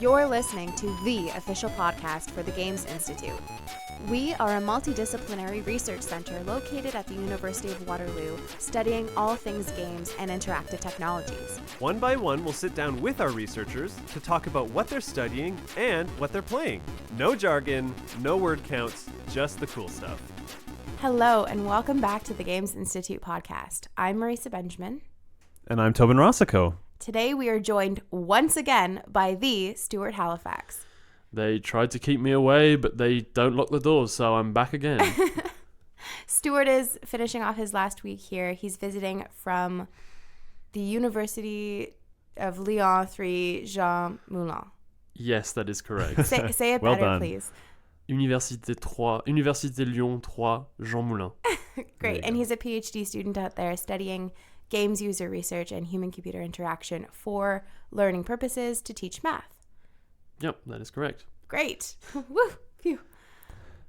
You're listening to the official podcast for the Games Institute. We are a multidisciplinary research center located at the University of Waterloo, studying all things games and interactive technologies. One by one, we'll sit down with our researchers to talk about what they're studying and what they're playing. No jargon, no word counts, just the cool stuff. Hello, and welcome back to the Games Institute podcast. I'm Marisa Benjamin. And I'm Tobin Rossico. Today we are joined once again by the Stuart Hallifax. They tried to keep me away, but they don't lock the doors, so I'm back again. Stuart is finishing off his last week here. He's visiting from the University of Lyon 3 Jean Moulin. Yes, that is correct. Say it Well better, done. please. Université Lyon 3 Jean Moulin. Great. And he's a PhD student out there studying games user research and human-computer interaction for learning purposes to teach math. Yep, that is correct. Great. Woo. Phew.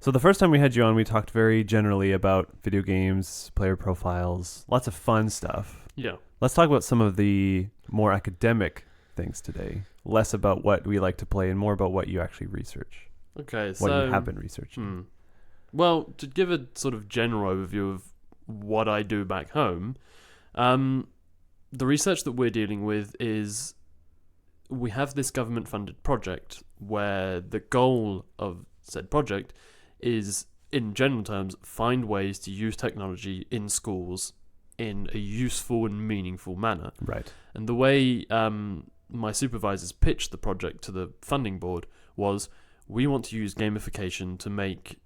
So the first time we had you on, we talked very generally about video games, player profiles, lots of fun stuff. Yeah. Let's talk about some of the more academic things today. Less about what we like to play and more about what you actually research. Okay, What you have been researching. Well, to give a sort of general overview of what I do back home, the research that we're dealing with is we have this government-funded project where the goal of said project is, in general terms, find ways to use technology in schools in a useful and meaningful manner. Right. And the way my supervisors pitched the project to the funding board was, we want to use gamification to make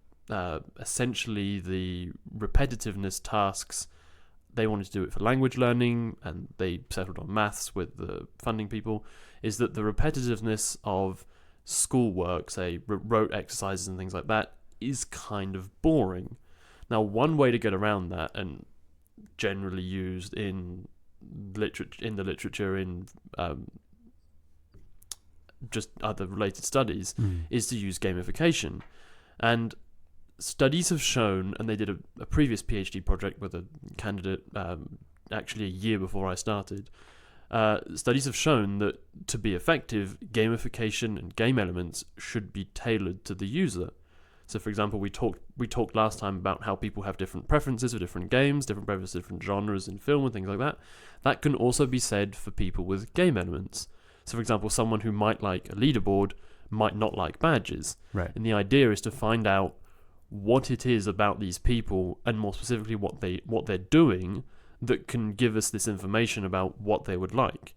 essentially the repetitiveness tasks. They wanted to do it for language learning, and they settled on maths with the funding people, is that the repetitiveness of schoolwork, say rote exercises and things like that, is kind of boring. Now, one way to get around that, and generally used in the literature, in just other related studies, is to use gamification. And studies have shown, and they did a previous PhD project with a candidate actually a year before I started, studies have shown that to be effective, gamification and game elements should be tailored to the user. So, for example, we talked last time about how people have different preferences for different games, different preferences for different genres in film and things like that. That can also be said for people with game elements. So, for example, someone who might like a leaderboard might not like badges. Right. And the idea is to find out what it is about these people, and more specifically what they're doing, that can give us this information about what they would like.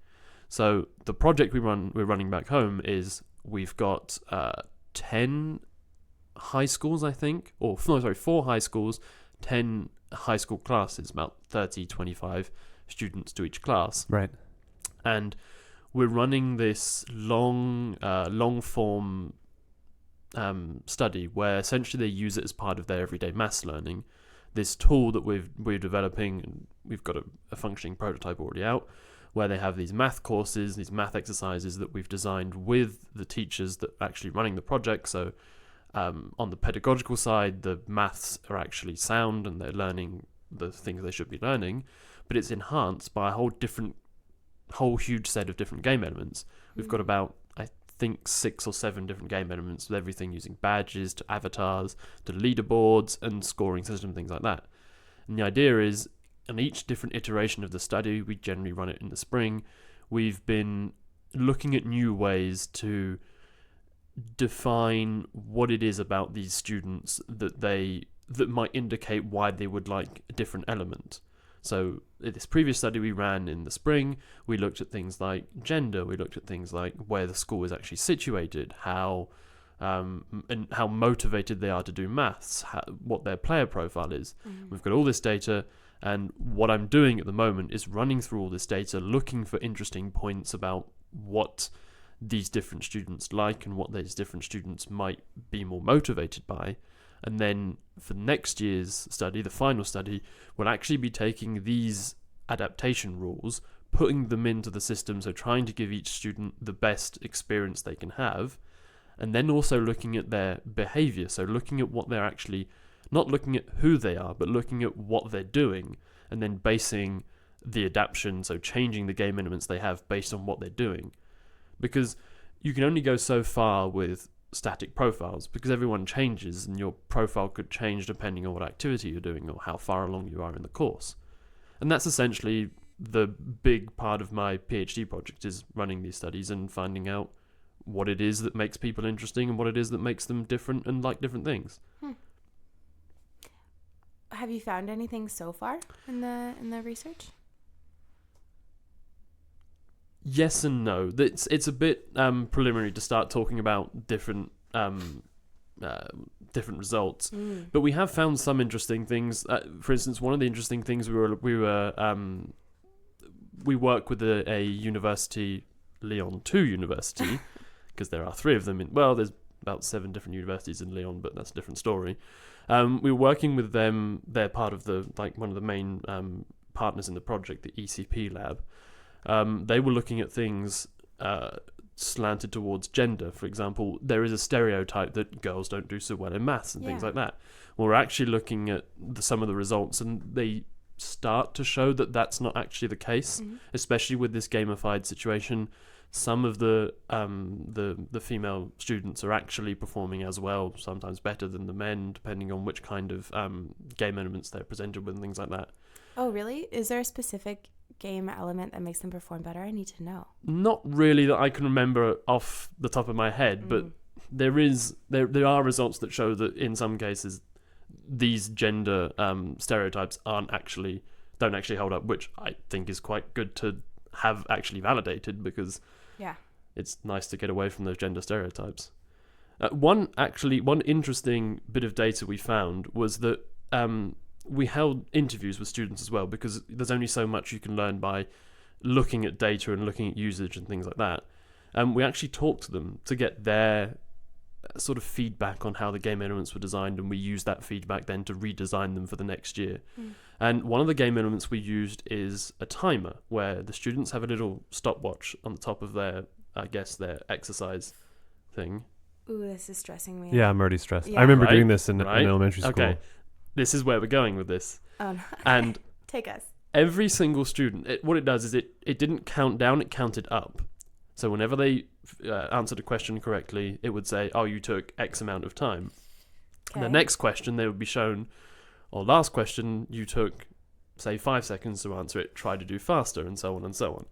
So the project we're running back home is, we've got 10 high schools, I think, 4 high schools, 10 high school classes, about 25 students to each class. Right. And we're running this long form study where essentially they use it as part of their everyday maths learning. This tool that we're developing, and we've got a functioning prototype already out, where they have these math courses, these math exercises that we've designed with the teachers that are actually running the project. So on the pedagogical side, the maths are actually sound and they're learning the things they should be learning, but it's enhanced by a whole huge set of different game elements. We've got about, I think, 6 or 7 different game elements, with everything using badges to avatars to leaderboards and scoring system, things like that. And the idea is, in each different iteration of the study, we generally run it in the spring, we've been looking at new ways to define what it is about these students that might indicate why they would like a different element. So in this previous study we ran in the spring, we looked at things like gender, we looked at things like where the school is actually situated, how and how motivated they are to do maths, what their player profile is. We've got all this data, and what I'm doing at the moment is running through all this data, looking for interesting points about what these different students like and what these different students might be more motivated by. And then for next year's study, the final study, we'll actually be taking these adaptation rules, putting them into the system, so trying to give each student the best experience they can have, and then also looking at their behavior, so looking at what they're actually, not looking at who they are, but looking at what they're doing, and then basing the adaptation, so changing the game elements they have based on what they're doing. Because you can only go so far with static profiles because everyone changes and your profile could change depending on what activity you're doing or how far along you are in the course. And that's essentially the big part of my PhD project, is running these studies and finding out what it is that makes people interesting and what it is that makes them different and like different things. Have you found anything so far in the research? Yes and no. It's a bit preliminary to start talking about different results, but we have found some interesting things. For instance, one of the interesting things we work with a university, Lyon 2 University, because there are 3 of them. There's about 7 different universities in Lyon, but that's a different story. We were working with them. They're part of one of the main partners in the project, the ECP lab. They were looking at things slanted towards gender. For example, there is a stereotype that girls don't do so well in maths and things like that. Well, we're actually looking at some of the results, and they start to show that that's not actually the case, especially with this gamified situation. Some of the female students are actually performing as well, sometimes better than the men, depending on which kind of game elements they're presented with and things like that. Oh, really? Is there a specific game element that makes them perform better? I need to know. Not really that I can remember off the top of my head, but there are results that show that in some cases these gender stereotypes don't actually hold up, which I think is quite good to have actually validated, because it's nice to get away from those gender stereotypes. One interesting bit of data we found was that we held interviews with students as well, because there's only so much you can learn by looking at data and looking at usage and things like that. We actually talked to them to get their sort of feedback on how the game elements were designed, and we used that feedback then to redesign them for the next year. And one of the game elements we used is a timer, where the students have a little stopwatch on the top of their exercise thing. Ooh, this is stressing me Yeah, out. I'm already stressed. Yeah. I remember Right, doing this in elementary school. Okay, this is where we're going with this. Oh, no. And Take us. every single student, what it does is it didn't count down, it counted up. So whenever they answered a question correctly, it would say, oh, you took X amount of time. And the next question, they would be shown, or last question, you took, say, 5 seconds to answer it, try to do faster, and so on and so on.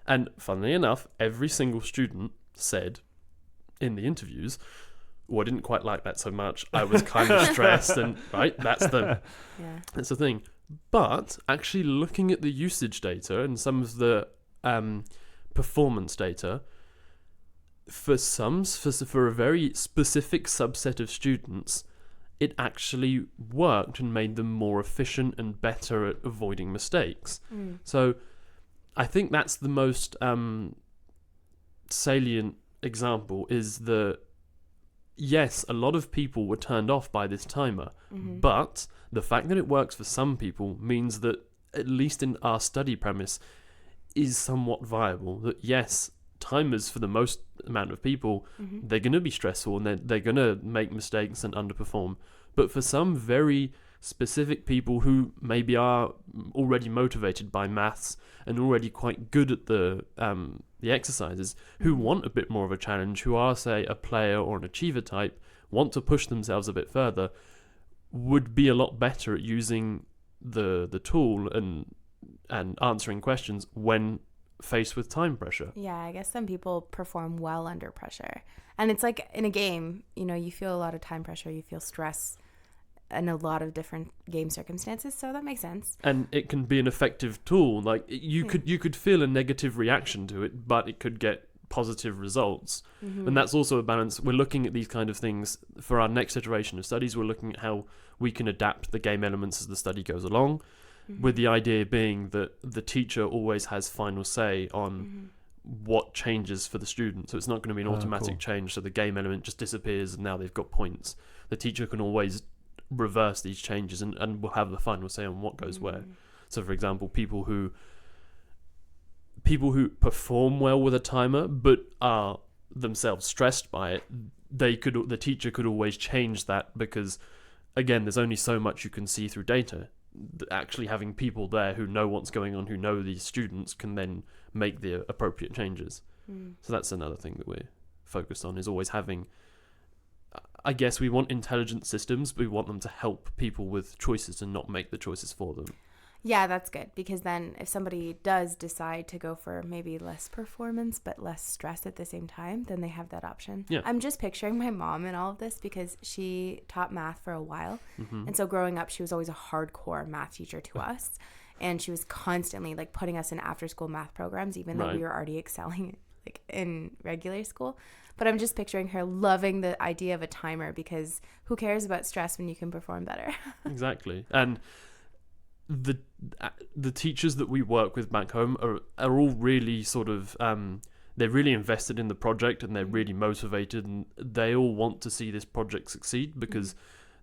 And funnily enough, every single student said in the interviews, I didn't quite like that so much. I was kind of stressed, and that's the thing. But actually looking at the usage data and some of the performance data, for a very specific subset of students, it actually worked and made them more efficient and better at avoiding mistakes. So I think that's the most salient example, is that yes, a lot of people were turned off by this timer, but the fact that it works for some people means that, at least in our study premise, is somewhat viable. That yes, timers for the most amount of people, they're going to be stressful and they're going to make mistakes and underperform. But for some very specific people who maybe are already motivated by maths and already quite good at the exercises, who want a bit more of a challenge, who are, say, a player or an achiever type, want to push themselves a bit further, would be a lot better at using the tool and answering questions when faced with time pressure. Yeah, I guess some people perform well under pressure. And it's like in a game, you feel a lot of time pressure, you feel stress in a lot of different game circumstances, so that makes sense. And it can be an effective tool. Like you could feel a negative reaction to it, but it could get positive results. And that's also a balance. We're looking at these kind of things for our next iteration of studies. We're looking at how we can adapt the game elements as the study goes along, with the idea being that the teacher always has final say on what changes for the student. So it's not going to be an automatic change, so the game element just disappears and now they've got points. The teacher can always reverse these changes and will have the final say on what goes where. So for example, people who perform well with a timer but are themselves stressed by it, the teacher could always change that, because again, there's only so much you can see through data. Actually having people there who know what's going on, who know these students, can then make the appropriate changes. So that's another thing that focused on, is always having, I guess we want intelligent systems, but we want them to help people with choices and not make the choices for them. Yeah, that's good, because then if somebody does decide to go for maybe less performance but less stress at the same time, then they have that option. Yeah. I'm just picturing my mom in all of this because she taught math for a while. Mm-hmm. And so growing up, she was always a hardcore math teacher to us. And she was constantly like putting us in after school math programs, even though Right. we were already excelling like in regular school. But I'm just picturing her loving the idea of a timer, because who cares about stress when you can perform better? Exactly. And the teachers that we work with back home are all really sort of they're really invested in the project, and they're really motivated, and they all want to see this project succeed, because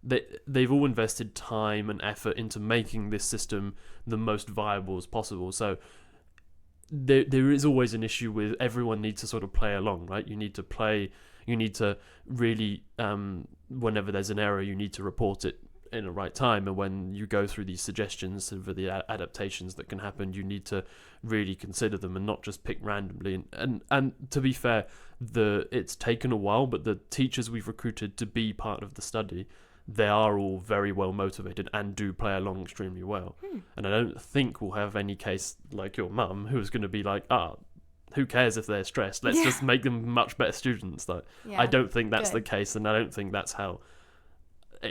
they've all invested time and effort into making this system the most viable as possible. So there is always an issue with everyone needs to sort of play along, right? You need to really whenever there's an error, you need to report it in the right time, and when you go through these suggestions for the adaptations that can happen, you need to really consider them and not just pick randomly. And to be fair, it's taken a while, but the teachers we've recruited to be part of the study, they are all very well motivated and do play along extremely well. And I don't think we'll have any case like your mum who's going to be like, who cares if they're stressed, let's just make them much better students. Like, I don't think that's the case, and I don't think that's how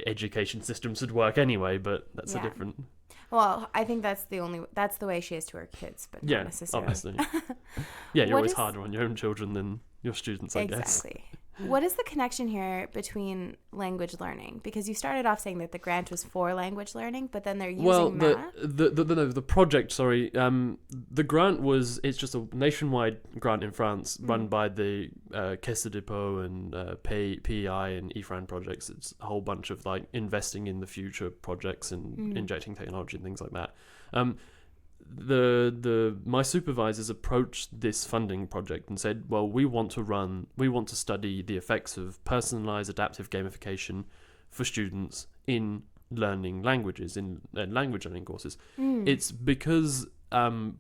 education systems should work anyway, but that's a different. Well, I think that's the way she is to her kids, but not necessarily. Obviously. Yeah, you're What always is- harder on your own children than your students, I guess. Exactly. What is the connection here between language learning? Because you started off saying that the grant was for language learning, but then they're using math. The project, the grant it's just a nationwide grant in France run by the Caisse de dépôt and PEI and EFRAN projects. It's a whole bunch of like investing in the future projects and injecting technology and things like that. My supervisors approached this funding project and said, well, we want to study the effects of personalized adaptive gamification for students in learning languages, in language learning courses. It's because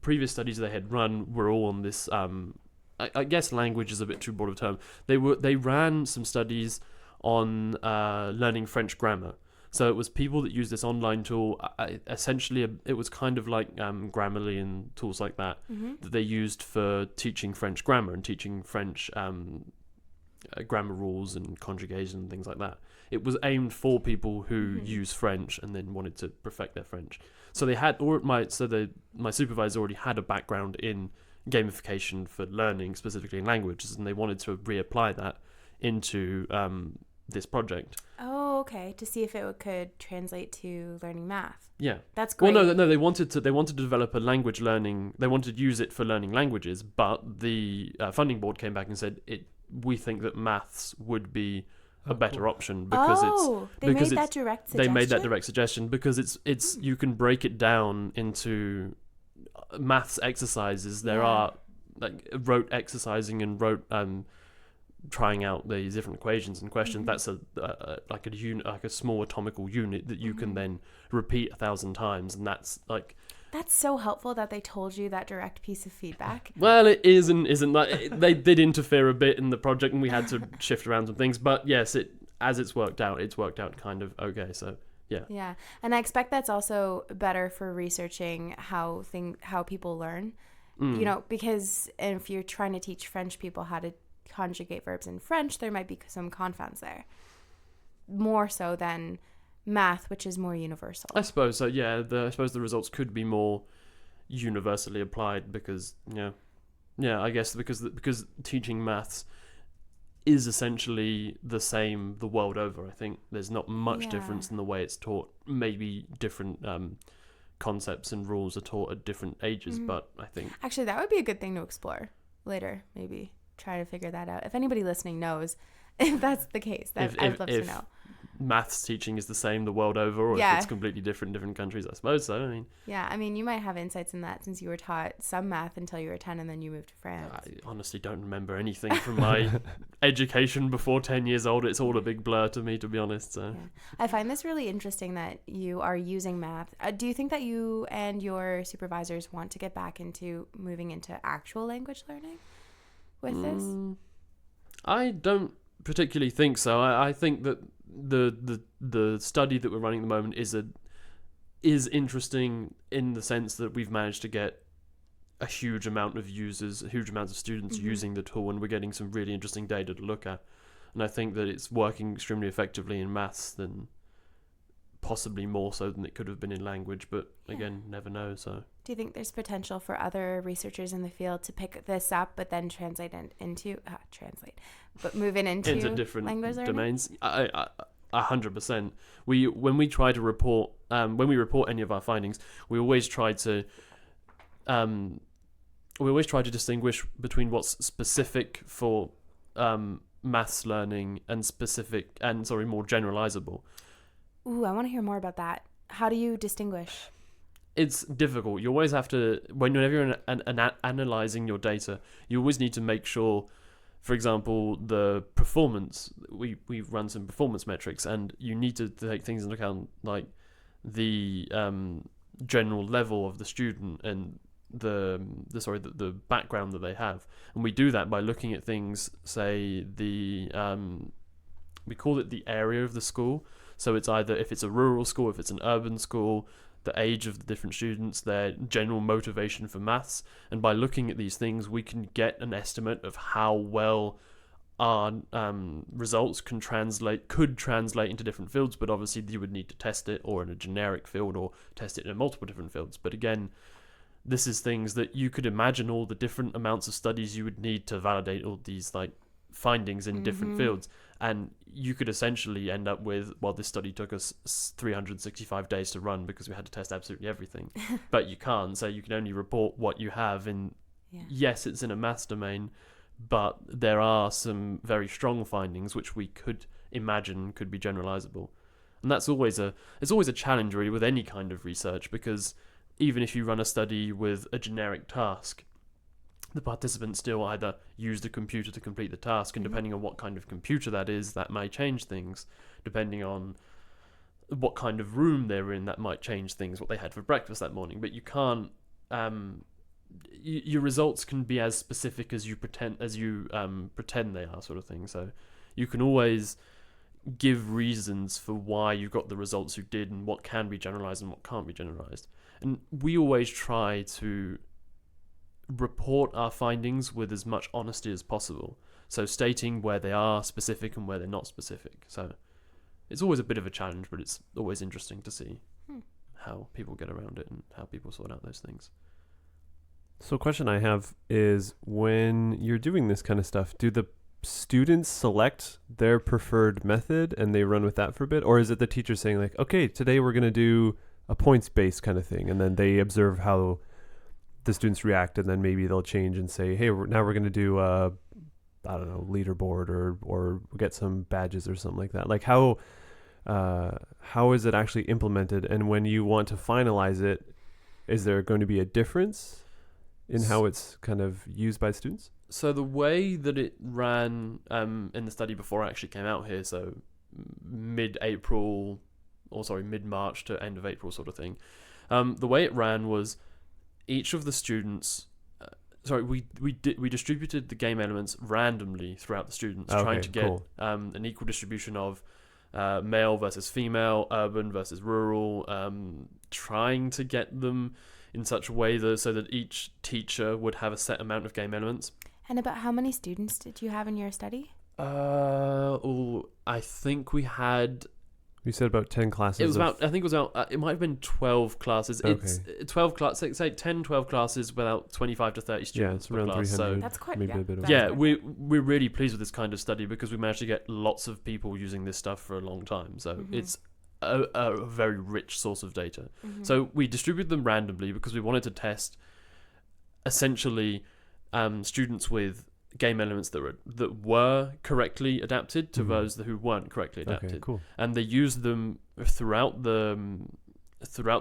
previous studies they had run were all on this I guess language is a bit too broad a term. They ran some studies on learning French grammar. So it was people that used this online tool. Essentially, it was kind of like Grammarly and tools like that that they used for teaching French grammar and teaching French grammar rules and conjugation and things like that. It was aimed for people who use French and then wanted to perfect their French. So my supervisor already had a background in gamification for learning, specifically in languages, and they wanted to reapply that into this project. Oh, okay. To see if it could translate to learning math. Yeah, that's great. Well, no, they wanted to develop a language learning. They wanted to use it for learning languages, but the funding board came back and said we think that maths would be a better option because they made that direct suggestion. They made that direct suggestion because it's you can break it down into maths exercises. There are like rote exercising and rote trying out these different equations and questions. That's like a small atomical unit that you can then repeat 1,000 times, and that's so helpful that they told you that direct piece of feedback. Well, it isn't like they did interfere a bit in the project, and we had to shift around some things. But yes, it's worked out kind of okay. So yeah. Yeah, and I expect that's also better for researching how people learn. You know, because if you're trying to teach French people how to conjugate verbs in French, there might be some confounds there, more so than math, which is more universal. I suppose so. Yeah, I suppose the results could be more universally applied because I guess because teaching maths is essentially the same the world over. I think there's not much difference in the way it's taught. Maybe different concepts and rules are taught at different ages, but I think actually that would be a good thing to explore later. Maybe try to figure that out. If anybody listening knows if that's the case, I'd love to know. Maths teaching is the same the world over, or if it's completely different in different countries, I suppose so. I mean, you might have insights in that since you were taught some math until you were 10 and then you moved to France. I honestly don't remember anything from my education before 10 years old. It's all a big blur to me, to be honest. So I find this really interesting that you are using math. Do you think that you and your supervisors want to get back into moving into actual language learning with this? I don't particularly think so. I think that the study that we're running at the moment is interesting in the sense that we've managed to get a huge amount of users, a huge amount of students using the tool, and we're getting some really interesting data to look at. And I think that it's working extremely effectively in maths, than possibly more so than it could have been in language, but again, never know. So do you think there's potential for other researchers in the field to pick this up but then move it into different language learning? domains? 100%. When we try to report, when we report any of our findings, we always try to distinguish between what's specific for maths learning and more generalizable. Ooh, I want to hear more about that. How do you distinguish? It's difficult. You always have to, whenever you're analyzing your data, you always need to make sure, for example, the performance, we run some performance metrics, and you need to take things into account, like the general level of the student and the background that they have. And we do that by looking at things, say we call it the area of the school. So it's either if it's a rural school, if it's an urban school, the age of the different students, their general motivation for maths. And by looking at these things, we can get an estimate of how well our results could translate into different fields. But obviously you would need to test it or in a generic field or test it in multiple different fields. But again, this is things that you could imagine all the different amounts of studies you would need to validate all these like findings in different fields. And you could essentially end up with, well, this study took us 365 days to run because we had to test absolutely everything. But you can't. So you can only report what you have in, yes, it's in a maths domain, but there are some very strong findings which we could imagine could be generalizable. And that's always it's always a challenge really with any kind of research, because even if you run a study with a generic task, the participants still either use the computer to complete the task, and depending on what kind of computer that is, that may change things. Depending on what kind of room they're in, that might change things, what they had for breakfast that morning. But you can't, your results can be as specific as you pretend they are, sort of thing. So you can always give reasons for why you got the results you did and what can be generalized and what can't be generalized. And we always try to report our findings with as much honesty as possible. So stating where they are specific and where they're not specific. So it's always a bit of a challenge, but it's always interesting to see how people get around it and how people sort out those things. So a question I have is, when you're doing this kind of stuff, do the students select their preferred method and they run with that for a bit? Or is it the teacher saying like, okay, today we're going to do a points-based kind of thing, and then they observe how the students react, and then maybe they'll change and say, hey, now we're going to do a, I don't know, leaderboard or get some badges or something like that. Like how is it actually implemented? And when you want to finalize it, is there going to be a difference in how it's kind of used by students? So the way that it ran in the study before I actually came out here, so mid-March to end of April sort of thing, the way it ran was each of the students, we distributed the game elements randomly throughout the students, trying to get an equal distribution of male versus female, urban versus rural, trying to get them in such a way so that each teacher would have a set amount of game elements. And about how many students did you have in your study? I think we had... You said about 10 classes. It might have been 12 classes. Okay. It's 12 classes, say 10, 12 classes without 25 to 30 students per around class. 300. So that's quite, maybe a bit of we're really pleased with this kind of study because we managed to get lots of people using this stuff for a long time. So it's a very rich source of data. So we distributed them randomly because we wanted to test essentially students with game elements that were correctly adapted to those who weren't correctly adapted. Okay, cool. And they used them throughout the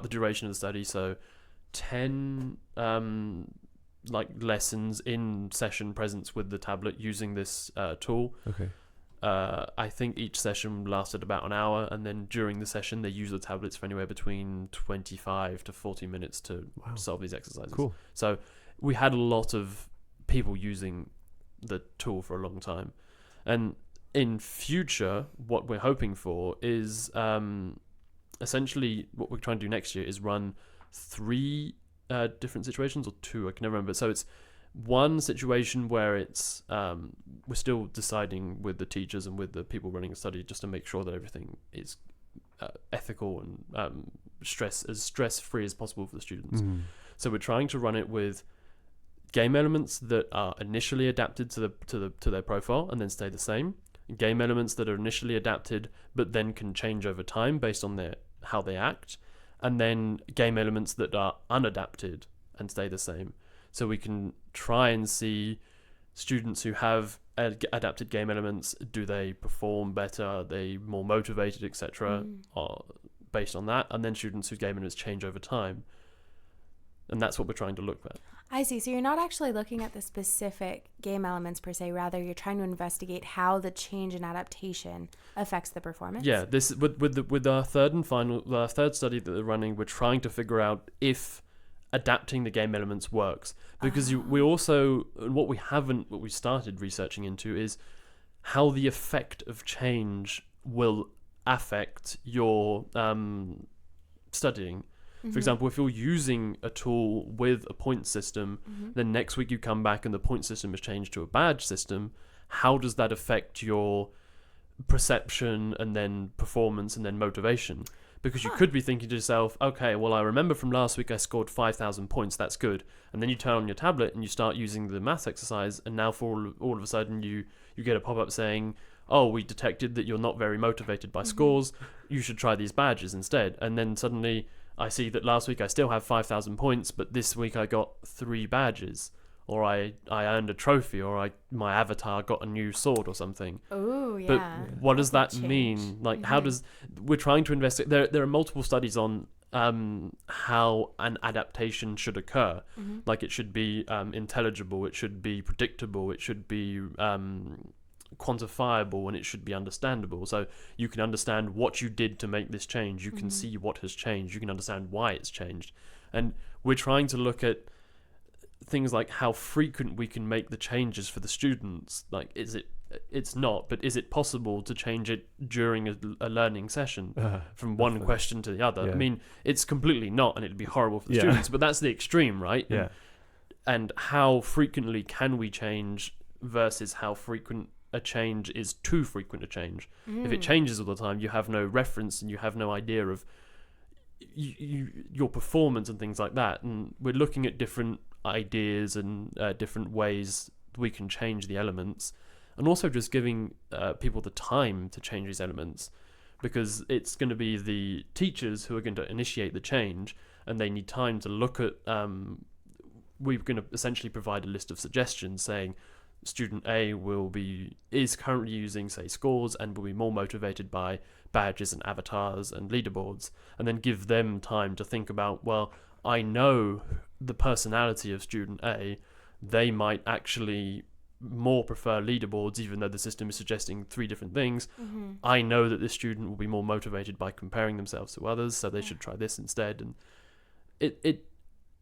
duration of the study. So 10 lessons in session presence with the tablet using this tool. Okay. I think each session lasted about an hour, and then during the session they used the tablets for anywhere between 25 to 40 minutes to solve these exercises. Cool. So we had a lot of people using the tool for a long time. And in future, what we're hoping for is essentially what we're trying to do next year is run 3 different situations, or 2, I can never remember. So it's one situation where it's we're still deciding with the teachers and with the people running the study just to make sure that everything is ethical and stress-free as possible for the students. So we're trying to run it with game elements that are initially adapted to their profile and then stay the same. Game elements that are initially adapted but then can change over time based on how they act, and then game elements that are unadapted and stay the same. So we can try and see students who have adapted game elements, do they perform better, are they more motivated, etc., or based on that, and then students whose game elements change over time. And that's what we're trying to look at. I see. So you're not actually looking at the specific game elements per se, rather you're trying to investigate how the change in adaptation affects the performance. Yeah, this with our third study that they're running, we're trying to figure out if adapting the game elements works, because we also, what we started researching into is how the effect of change will affect your studying. For example, if you're using a tool with a point system, then next week you come back and the point system is changed to a badge system, how does that affect your perception and then performance and then motivation? Because you could be thinking to yourself, okay, well, I remember from last week I scored 5,000 points, that's good. And then you turn on your tablet and you start using the maths exercise, and now for all of a sudden you get a pop-up saying, oh, we detected that you're not very motivated by scores, you should try these badges instead. And then suddenly I see that last week I still have 5,000 points, but this week I got 3 badges, or I earned a trophy, or my avatar got a new sword or something. Oh, yeah. But what does that mean? Like, how does... We're trying to investigate... There are multiple studies on how an adaptation should occur. Like, it should be intelligible, it should be predictable, it should be quantifiable, and it should be understandable. So you can understand what you did to make this change, you can see what has changed, you can understand why it's changed. And we're trying to look at things like how frequent we can make the changes for the students. Like, it's not, but is it possible to change it during a learning session from one question to the other? I mean, it's completely not, and it'd be horrible for the students, but that's the extreme, right? And how frequently can we change versus how frequent a change is too frequent a change. If it changes all the time, you have no reference and you have no idea of your performance and things like that. And we're looking at different ideas and different ways we can change the elements, and also just giving people the time to change these elements, because it's going to be the teachers who are going to initiate the change, and they need time to look at we're going to essentially provide a list of suggestions saying student A is currently using, say, scores, and will be more motivated by badges and avatars and leaderboards, and then give them time to think about, well, I know the personality of student A, they might actually more prefer leaderboards, even though the system is suggesting 3 different things. I know that this student will be more motivated by comparing themselves to others, so they should try this instead. And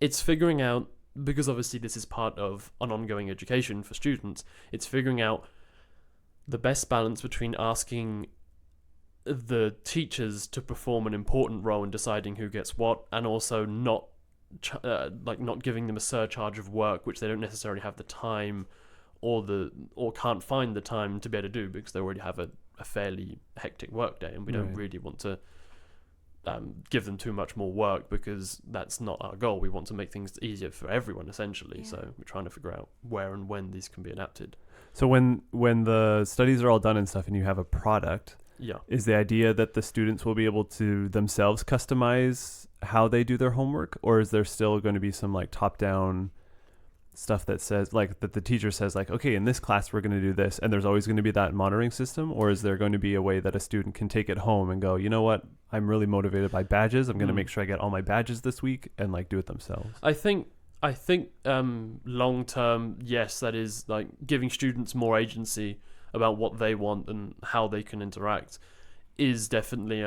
it's figuring out, because obviously this is part of an ongoing education for students, it's figuring out the best balance between asking the teachers to perform an important role in deciding who gets what, and also not giving them a surcharge of work which they don't necessarily have the time or can't find the time to be able to do, because they already have a fairly hectic work day, and we don't really want to give them too much more work, because that's not our goal. We want to make things easier for everyone, essentially. So we're trying to figure out where and when these can be adapted. So when the studies are all done and stuff and you have a product, is the idea that the students will be able to themselves customize how they do their homework, or is there still going to be some like top-down stuff that says, like, that the teacher says, like, okay, in this class we're going to do this, and there's always going to be that monitoring system? Or is there going to be a way that a student can take it home and go, you know what, I'm really motivated by badges, I'm going to make sure I get all my badges this week, and like do it themselves? I think long term, yes, that is like giving students more agency about what they want and how they can interact is definitely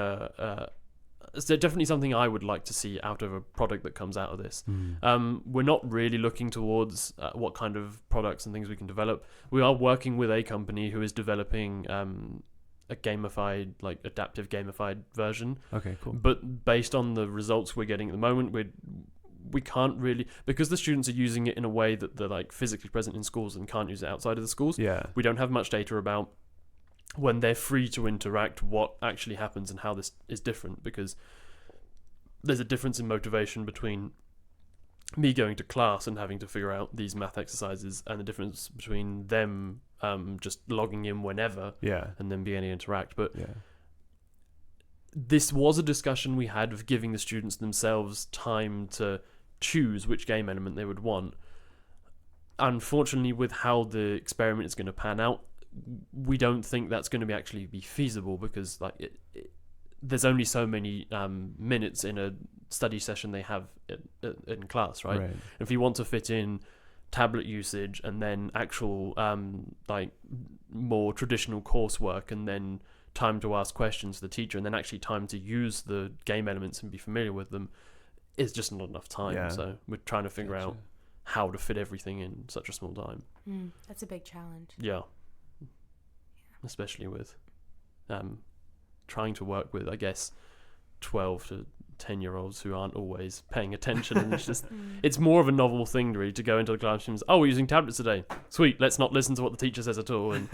definitely something I would like to see out of a product that comes out of this. Mm. We're not really looking towards what kind of products and things we can develop. We are working with a company who is developing a gamified, like adaptive gamified version. Okay, cool. But based on the results we're getting at the moment, we can't really, because the students are using it in a way that they're like physically present in schools and can't use it outside of the schools. Yeah. We don't have much data about when they're free to interact, what actually happens and how this is different, because there's a difference in motivation between me going to class and having to figure out these math exercises, and the difference between them just logging in whenever Yeah. and then being able to interact. But Yeah. this was a discussion we had of giving the students themselves time to choose which game element they would want. Unfortunately, with how the experiment is going to pan out, we don't think that's going to actually be feasible, because like there's only so many minutes in a study session they have in class, right? If you want to fit in tablet usage and then actual like more traditional coursework, and then time to ask questions to the teacher, and then actually time to use the game elements and be familiar with them, is just not enough time. Yeah. So we're trying to figure out how to fit everything in such a small time. That's a big challenge. Yeah. Especially with trying to work with, I guess, 12 to 10-year-olds who aren't always paying attention. And it's just, it's more of a novel thing really to go into the classrooms. Oh, we're using tablets today. Sweet, let's not listen to what the teacher says at all. And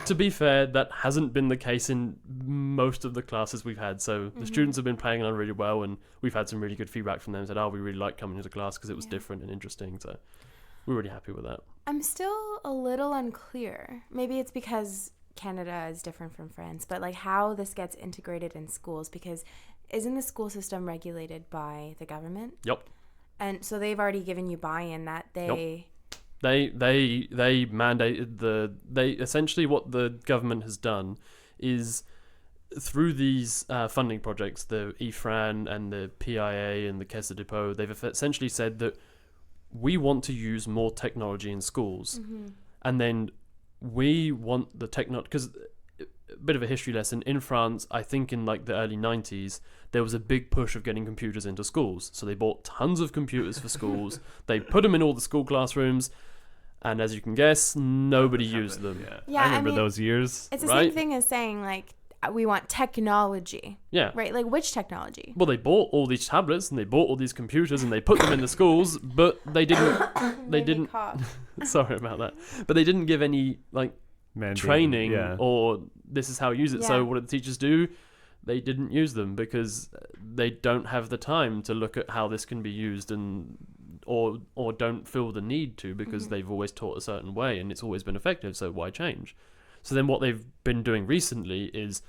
to be fair, that hasn't been the case in most of the classes we've had. So the students have been playing along really well, and we've had some really good feedback from them. Said, oh, we really like coming to class because it was different and interesting. So we're really happy with that. I'm still a little unclear. Maybe it's because Canada is different from France, but like how this gets integrated in schools, because isn't the school system regulated by the government? Yep. And so they've already given you buy-in that they... Yep. They mandated they essentially, what the government has done is through these funding projects, the EFRAN and the PIA and the Caisse de Dépôt, they've essentially said that we want to use more technology in schools. And then we want the technology, because a bit of a history lesson, in France, I think in like the early 90s, there was a big push of getting computers into schools. So they bought tons of computers for schools. They put them in all the school classrooms. And as you can guess, nobody used them. Yeah, I remember those years. It's the same thing as saying like, we want technology. Yeah. Right? Like, which technology? Well, they bought all these tablets and they bought all these computers and they put them in the schools, but they didn't. Sorry about that. But they didn't give any like training or this is how you use it. So what did the teachers do? They didn't use them because they don't have the time to look at how this can be used, and or don't feel the need to, because they've always taught a certain way and it's always been effective. So why change? So then what they've been doing recently is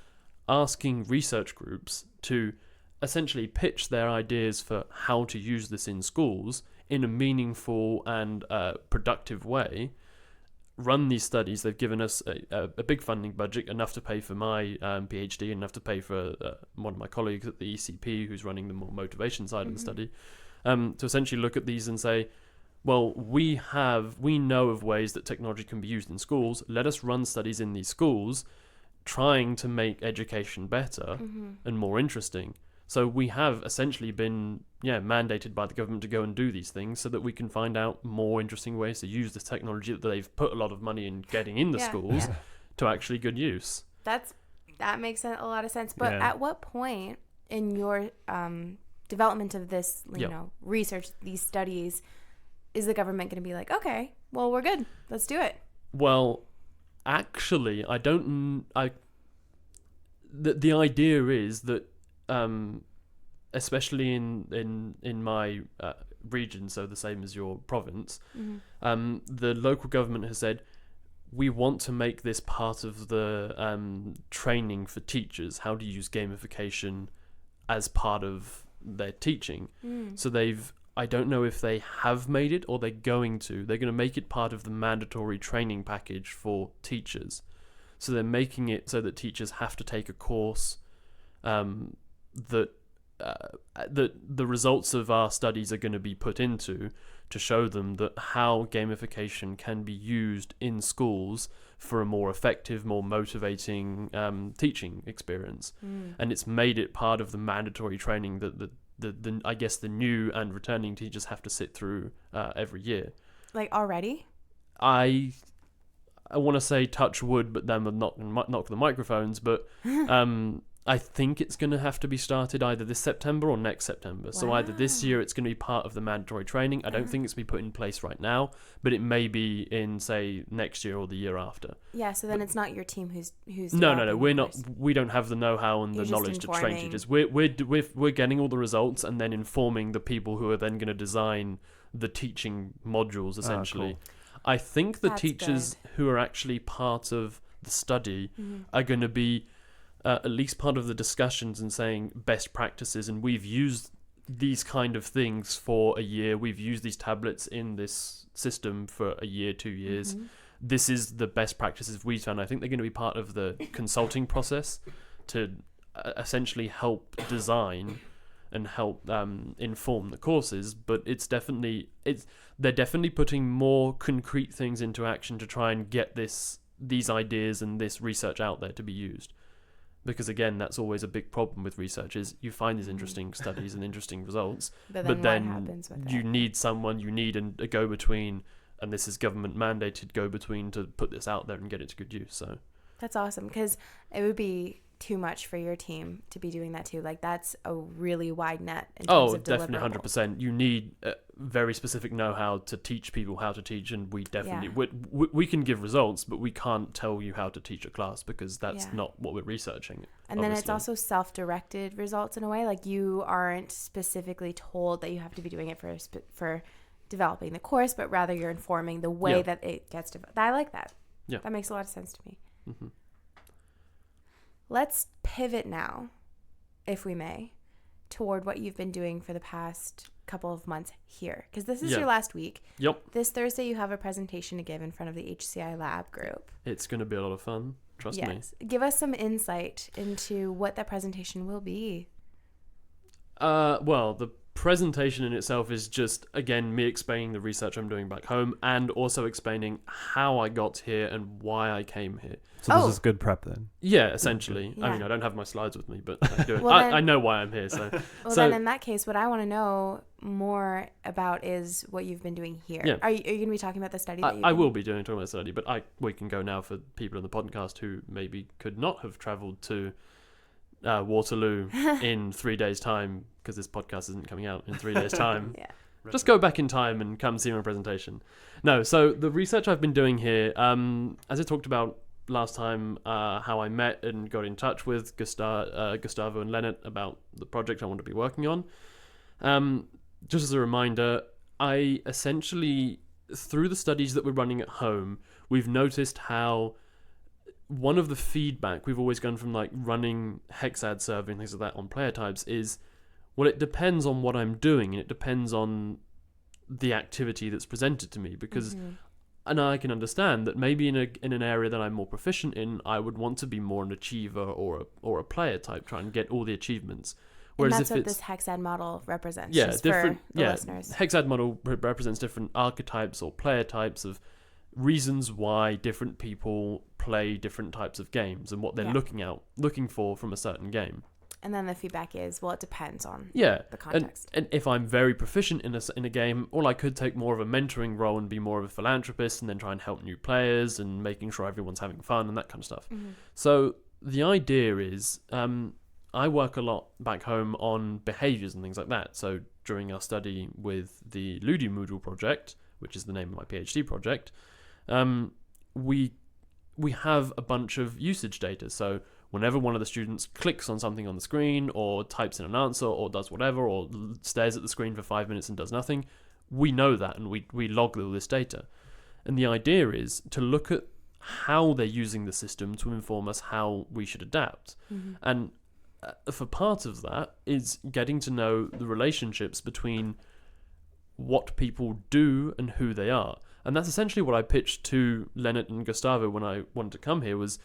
asking research groups to essentially pitch their ideas for how to use this in schools in a meaningful and productive way, run these studies. They've given us a big funding budget, enough to pay for my PhD, enough to pay for one of my colleagues at the ECP who's running the more motivation side of the study, to essentially look at these and say, well, we know of ways that technology can be used in schools. Let us run studies in these schools trying to make education better and more interesting. So we have essentially been mandated by the government to go and do these things so that we can find out more interesting ways to use this technology that they've put a lot of money in getting in the schools to actually good use. That makes a lot of sense. But at what point in your development of this, research, these studies, is the government going to be like, okay, well, we're good, let's do it? Well, actually, the idea is that, especially in my region, so the same as your province, the local government has said, we want to make this part of the training for teachers, how to use gamification as part of their teaching. So I don't know if they have made it or they're going to. They're going to make it part of the mandatory training package for teachers. So they're making it so that teachers have to take a course that the results of our studies are going to be put into, to show them that how gamification can be used in schools for a more effective, more motivating teaching experience. And it's made it part of the mandatory training that the I guess the new and returning teachers have to sit through every year. Like already? I want to say touch wood, but then I'm not knock the microphones. But I think it's going to have to be started either this September or next September. So either this year it's going to be part of the mandatory training. I don't think it's going to be put in place right now, but it may be in, say, next year or the year after. Yeah, so then it's not your team who's No. developing We're the not. course. We don't have the know-how and You're the just knowledge to train informing. teachers. We're getting all the results and then informing the people who are then going to design the teaching modules, essentially. Cool. I think the That's teachers who are actually part of the study are going to be at least part of the discussions and saying best practices, and we've used these kind of things for a year. We've used these tablets in this system for a year, 2 years. This is the best practices we've found. I think they're going to be part of the consulting process to essentially help design and help inform the courses. But they're definitely putting more concrete things into action to try and get these ideas and this research out there to be used. Because again, that's always a big problem with research, is you find these interesting studies and interesting results, but then what happens with you it? need a go-between, and this is government mandated go-between to put this out there and get it to good use. So That's awesome, because it would be too much for your team to be doing that too. Like, that's a really wide net in terms of definitely, deliverables. 100%. You need very specific know-how to teach people how to teach, and we definitely we can give results, but we can't tell you how to teach a class because that's not what we're researching. And then it's also self-directed results in a way. Like, you aren't specifically told that you have to be doing it for developing the course, but rather you're informing the way that it gets developed. I like that. Yeah, that makes a lot of sense to me. Mm-hmm. Let's pivot now, if we may, toward what you've been doing for the past couple of months here, because this is your last week. Yep. This Thursday you have a presentation to give in front of the HCI lab group. It's going to be a lot of fun. Trust me. Give us some insight into what that presentation will be. Well, the presentation in itself is just, again, me explaining the research I'm doing back home and also explaining how I got here and why I came here. So this is good prep then? Yeah, essentially. Yeah. I mean, I don't have my slides with me, but I do it. Well, I know why I'm here. So, then in that case, what I want to know more about is what you've been doing here. Yeah. Are you going to be talking about the study that I will be talking about the study, but we can go now for people in the podcast who maybe could not have travelled to Waterloo in 3 days' time, because this podcast isn't coming out in 3 days' time. Yeah. Just go back in time and come see my presentation. No, so the research I've been doing here, as I talked about last time, how I met and got in touch with Gustavo and Leonard about the project I want to be working on. Just as a reminder, I essentially, through the studies that we're running at home, we've noticed how one of the feedback we've always gone from, like, running hexad survey and things like that on player types is, well, it depends on what I'm doing and it depends on the activity that's presented to me, because and I can understand that maybe in an area that I'm more proficient in, I would want to be more an achiever or a player type, try and get all the achievements. Whereas and that's if what it's this hexad model represents. yeah, just different for the listeners. hexad model represents different archetypes or player types of reasons why different people play different types of games and what they're looking for from a certain game. And then the feedback is, well, it depends on the context. And if I'm very proficient in a game, or I could take more of a mentoring role and be more of a philanthropist and then try and help new players and making sure everyone's having fun and that kind of stuff. So the idea is, I work a lot back home on behaviors and things like that. So during our study with the Ludi Moodle project, which is the name of my PhD project, we have a bunch of usage data. So whenever one of the students clicks on something on the screen or types in an answer or does whatever or stares at the screen for 5 minutes and does nothing, we know that and we log all this data. And the idea is to look at how they're using the system to inform us how we should adapt. And for part of that is getting to know the relationships between what people do and who they are. And that's essentially what I pitched to Leonard and Gustavo when I wanted to come here, was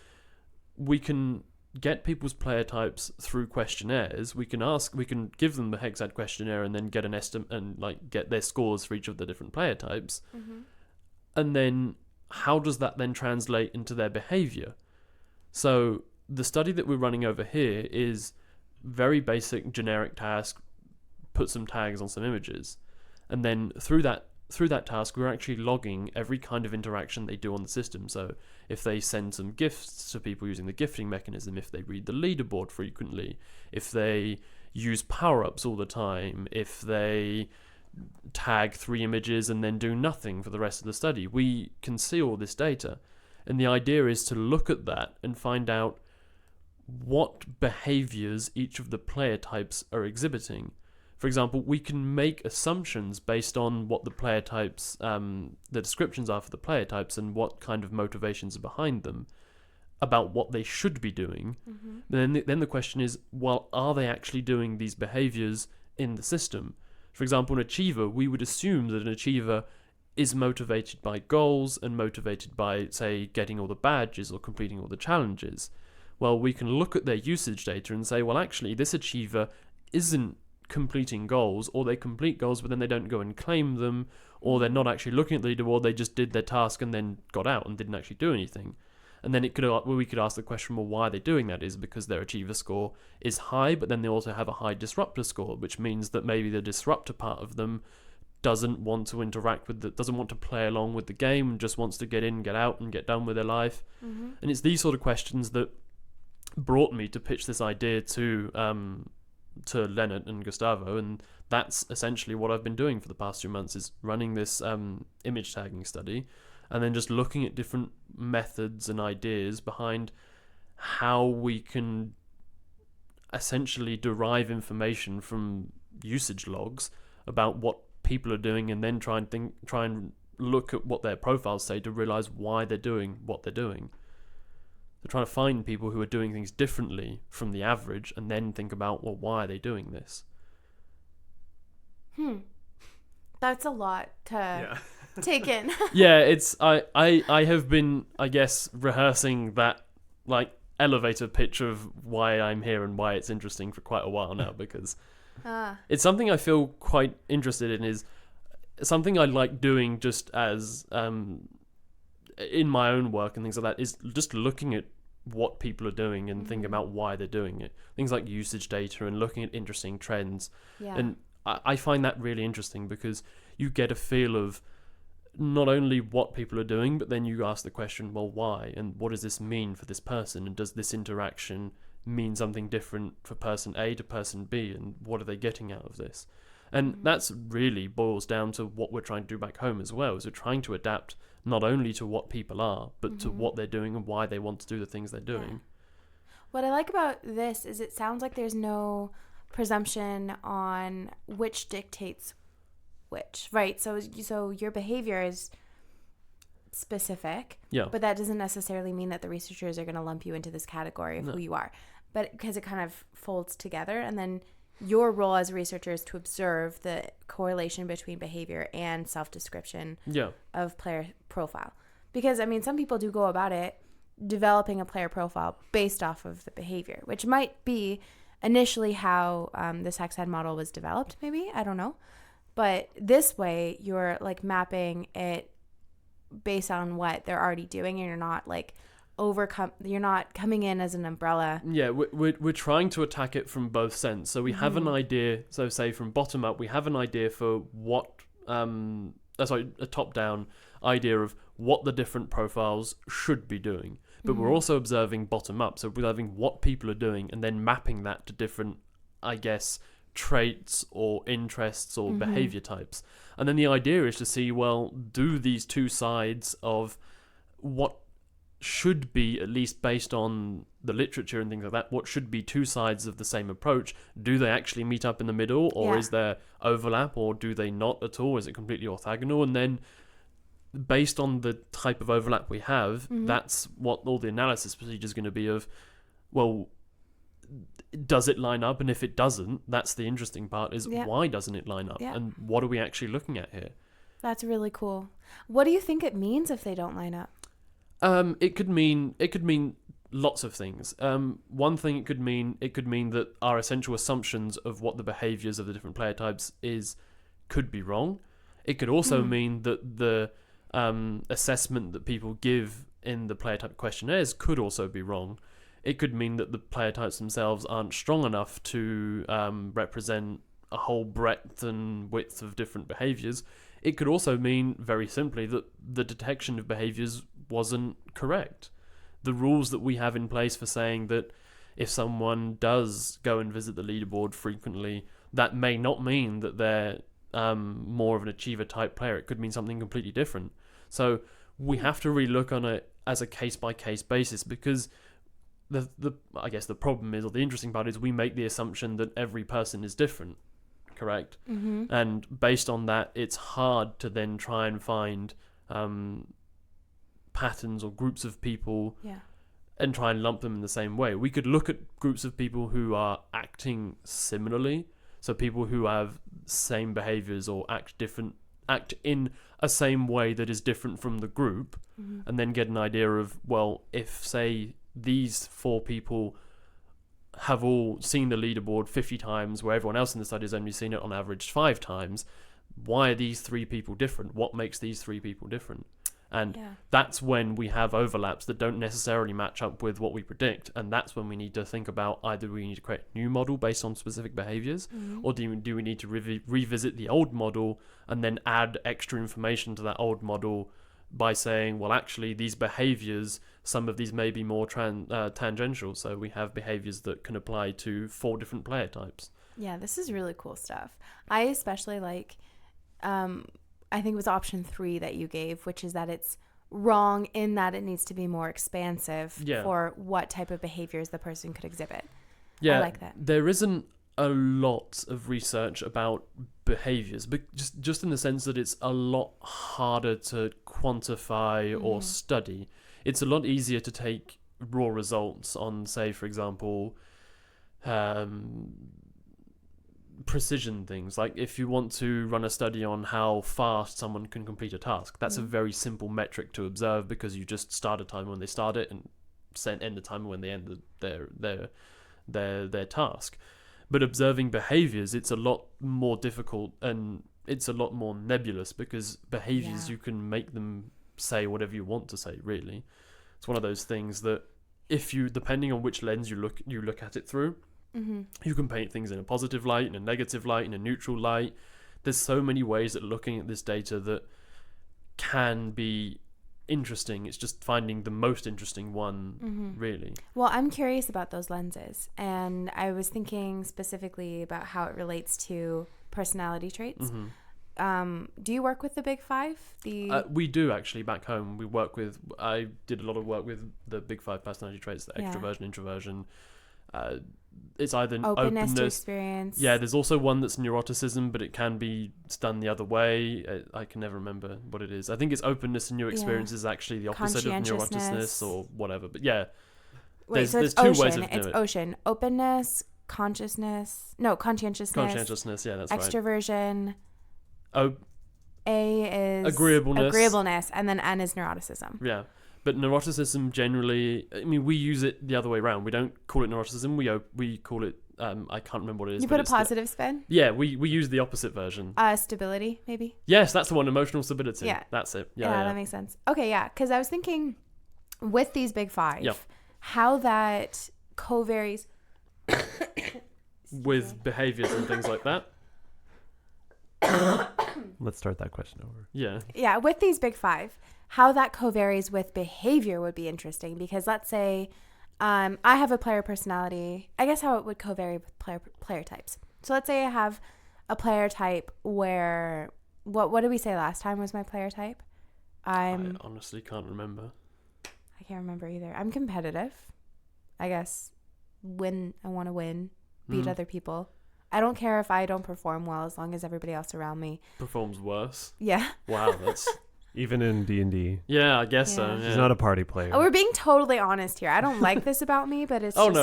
we can get people's player types through questionnaires. We can give them the hexad questionnaire and then get an estimate and get their scores for each of the different player types. And then how does that then translate into their behavior? So the study that we're running over here is very basic generic task, put some tags on some images, and then through that task we're actually logging every kind of interaction they do on the system. So if they send some gifts to people using the gifting mechanism, if they read the leaderboard frequently, if they use power-ups all the time, if they tag 3 images and then do nothing for the rest of the study, we can see all this data. And the idea is to look at that and find out what behaviors each of the player types are exhibiting. For example, we can make assumptions based on what the player types, the descriptions are for the player types and what kind of motivations are behind them about what they should be doing. Then the question is, well, are they actually doing these behaviors in the system? For example, an achiever, we would assume that an achiever is motivated by goals and motivated by, say, getting all the badges or completing all the challenges. Well, we can look at their usage data and say, well, actually, this achiever isn't completing goals, or they complete goals but then they don't go and claim them, or they're not actually looking at the leaderboard, they just did their task and then got out and didn't actually do anything. And then we could ask the question, well, why are they doing that? Is because their achiever score is high, but then they also have a high disruptor score, which means that maybe the disruptor part of them doesn't want to interact with doesn't want to play along with the game, and just wants to get in, get out, and get done with their life. And it's these sort of questions that brought me to pitch this idea to Leonard and Gustavo, and that's essentially what I've been doing for the past 2 months, is running this image tagging study, and then just looking at different methods and ideas behind how we can essentially derive information from usage logs about what people are doing, and then try and look at what their profiles say to realize why they're doing what they're doing. They're trying to find people who are doing things differently from the average, and then think about, well, why are they doing this? That's a lot to take in. Yeah, it's I have been, I guess, rehearsing that like elevator pitch of why I'm here and why it's interesting for quite a while now, because it's something I feel quite interested in, is something I like doing just as in my own work and things like that, is just looking at what people are doing and thinking about why they're doing it. Things like usage data and looking at interesting trends. And I find that really interesting, because you get a feel of not only what people are doing, but then you ask the question, well, why? And what does this mean for this person? And does this interaction mean something different for person A to person B? And what are they getting out of this? And that's really boils down to what we're trying to do back home as well, is we're trying to adapt not only to what people are, but to what they're doing and why they want to do the things they're doing. What I like about this is it sounds like there's no presumption on which dictates which, right? So your behavior is specific, but that doesn't necessarily mean that the researchers are going to lump you into this category of who you are, but because it kind of folds together. And then your role as a researcher is to observe the correlation between behavior and self-description of player profile. Because, I mean, some people do go about it developing a player profile based off of the behavior, which might be initially how this hexad model was developed, maybe. I don't know. But this way, you're, like, mapping it based on what they're already doing, and you're not, like, you're not coming in as an umbrella. Yeah, we're trying to attack it from both sides. So we have an idea, so say from bottom up, we have an idea for what a top down idea of what the different profiles should be doing, but we're also observing bottom up, so we're observing what people are doing and then mapping that to different, I guess, traits or interests or behavior types. And then the idea is to see, well, do these two sides of what should be, at least based on the literature and things like that, what should be two sides of the same approach, do they actually meet up in the middle, or is there overlap, or do they not at all? Is it completely orthogonal? And then based on the type of overlap we have, that's what all the analysis procedure is going to be of, well, does it line up? And if it doesn't, that's the interesting part, is why doesn't it line up? And what are we actually looking at here? That's really cool. What do you think it means if they don't line up? It could mean lots of things. One thing it could mean that our essential assumptions of what the behaviors of the different player types could be wrong. It could also mean that the assessment that people give in the player type questionnaires could also be wrong. It could mean that the player types themselves aren't strong enough to represent a whole breadth and width of different behaviors. It could also mean, very simply, that the detection of behaviors wasn't correct. The rules that we have in place for saying that if someone does go and visit the leaderboard frequently, that may not mean that they're more of an achiever type player. It could mean something completely different. So we have to really look on it as a case by case basis, because I guess the problem is, or the interesting part is, we make the assumption that every person is different, correct? Mm-hmm. And based on that, it's hard to then try and find patterns or groups of people and try and lump them in the same way. We could look at groups of people who are acting similarly, so people who have same behaviors or act in a same way that is different from the group, and then get an idea of, well, if, say, these 4 people have all seen the leaderboard 50 times, where everyone else in the study has only seen it on average 5 times, why are these 3 people different? What makes these 3 people different? And that's when we have overlaps that don't necessarily match up with what we predict, and that's when we need to think about, either we need to create a new model based on specific behaviors, or do we need to revisit the old model and then add extra information to that old model by saying, well, actually, these behaviors, some of these may be more tangential, so we have behaviors that can apply to 4 different player types. Yeah, this is really cool stuff. I especially like, I think it was option 3 that you gave, which is that it's wrong in that it needs to be more expansive for what type of behaviors the person could exhibit. Yeah, I like that. There isn't a lot of research about behaviors, but just in the sense that it's a lot harder to quantify or study. It's a lot easier to take raw results on, say, for example, precision things. Like if you want to run a study on how fast someone can complete a task, that's a very simple metric to observe, because you just start a timer when they start it and end a timer when they end their task. But observing behaviors, it's a lot more difficult, and it's a lot more nebulous, because behaviors, you can make them say whatever you want to say, really. It's one of those things that, if you, depending on which lens you look at it through, you can paint things in a positive light, in a negative light, in a neutral light. There's so many ways that looking at this data that can be interesting. It's just finding the most interesting one, really. Well, I'm curious about those lenses, and I was thinking specifically about how it relates to personality traits. Do you work with the Big 5? We do, actually. Back home, I did a lot of work with the Big 5 personality traits, the extroversion, introversion. It's either openness to experience. Yeah, there's also one that's neuroticism, but it can be done the other way. I can never remember what it is. I think it's openness to new experiences is actually the opposite of neuroticisness or whatever. But yeah, there's 2 ways of doing it. It's ocean. Openness, consciousness. No, conscientiousness. Conscientiousness, yeah, that's extroversion. Extroversion. A is agreeableness, and then N is neuroticism. Yeah. But neuroticism generally, I mean, we use it the other way around. We don't call it neuroticism. We call it, I can't remember what it is. You put a positive spin? Yeah, we use the opposite version. Stability, maybe? Yes, that's the one, emotional stability. Yeah. That's it. Yeah, that makes sense. Okay, yeah, because I was thinking with these Big 5, how that co-varies with behaviors and things like that. Let's start that question over. Yeah. Yeah, with these Big 5, how that co-varies with behavior would be interesting, because let's say I have a player personality. I guess how it would co-vary with player types. So let's say I have a player type where, what did we say last time was my player type? I honestly can't remember. I can't remember either. I'm competitive. I guess I want to win, beat other people. I don't care if I don't perform well, as long as everybody else around me performs worse. Yeah. Wow, that's... Even in D&D. Yeah, I guess so. Yeah. She's not a party player. We're being totally honest here. I don't like this about me, but it's but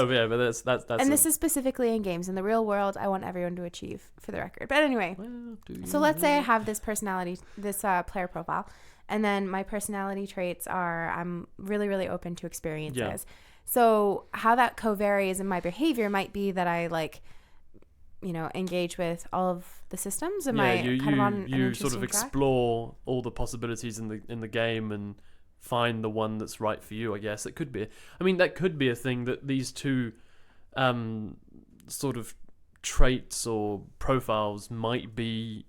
that's and this is specifically in games. In the real world, I want everyone to achieve, for the record. But anyway, so let's say I have this personality, this player profile, and then my personality traits are I'm really, really open to experiences. Yeah. So how that co-varies in my behavior might be that I like engage with all of the systems? Am Yeah, I you kind of on an you interesting sort of track? explore all the possibilities in the game and find the one that's right for you. I guess it could be. I mean, that could be a thing that these two sort of traits or profiles might be.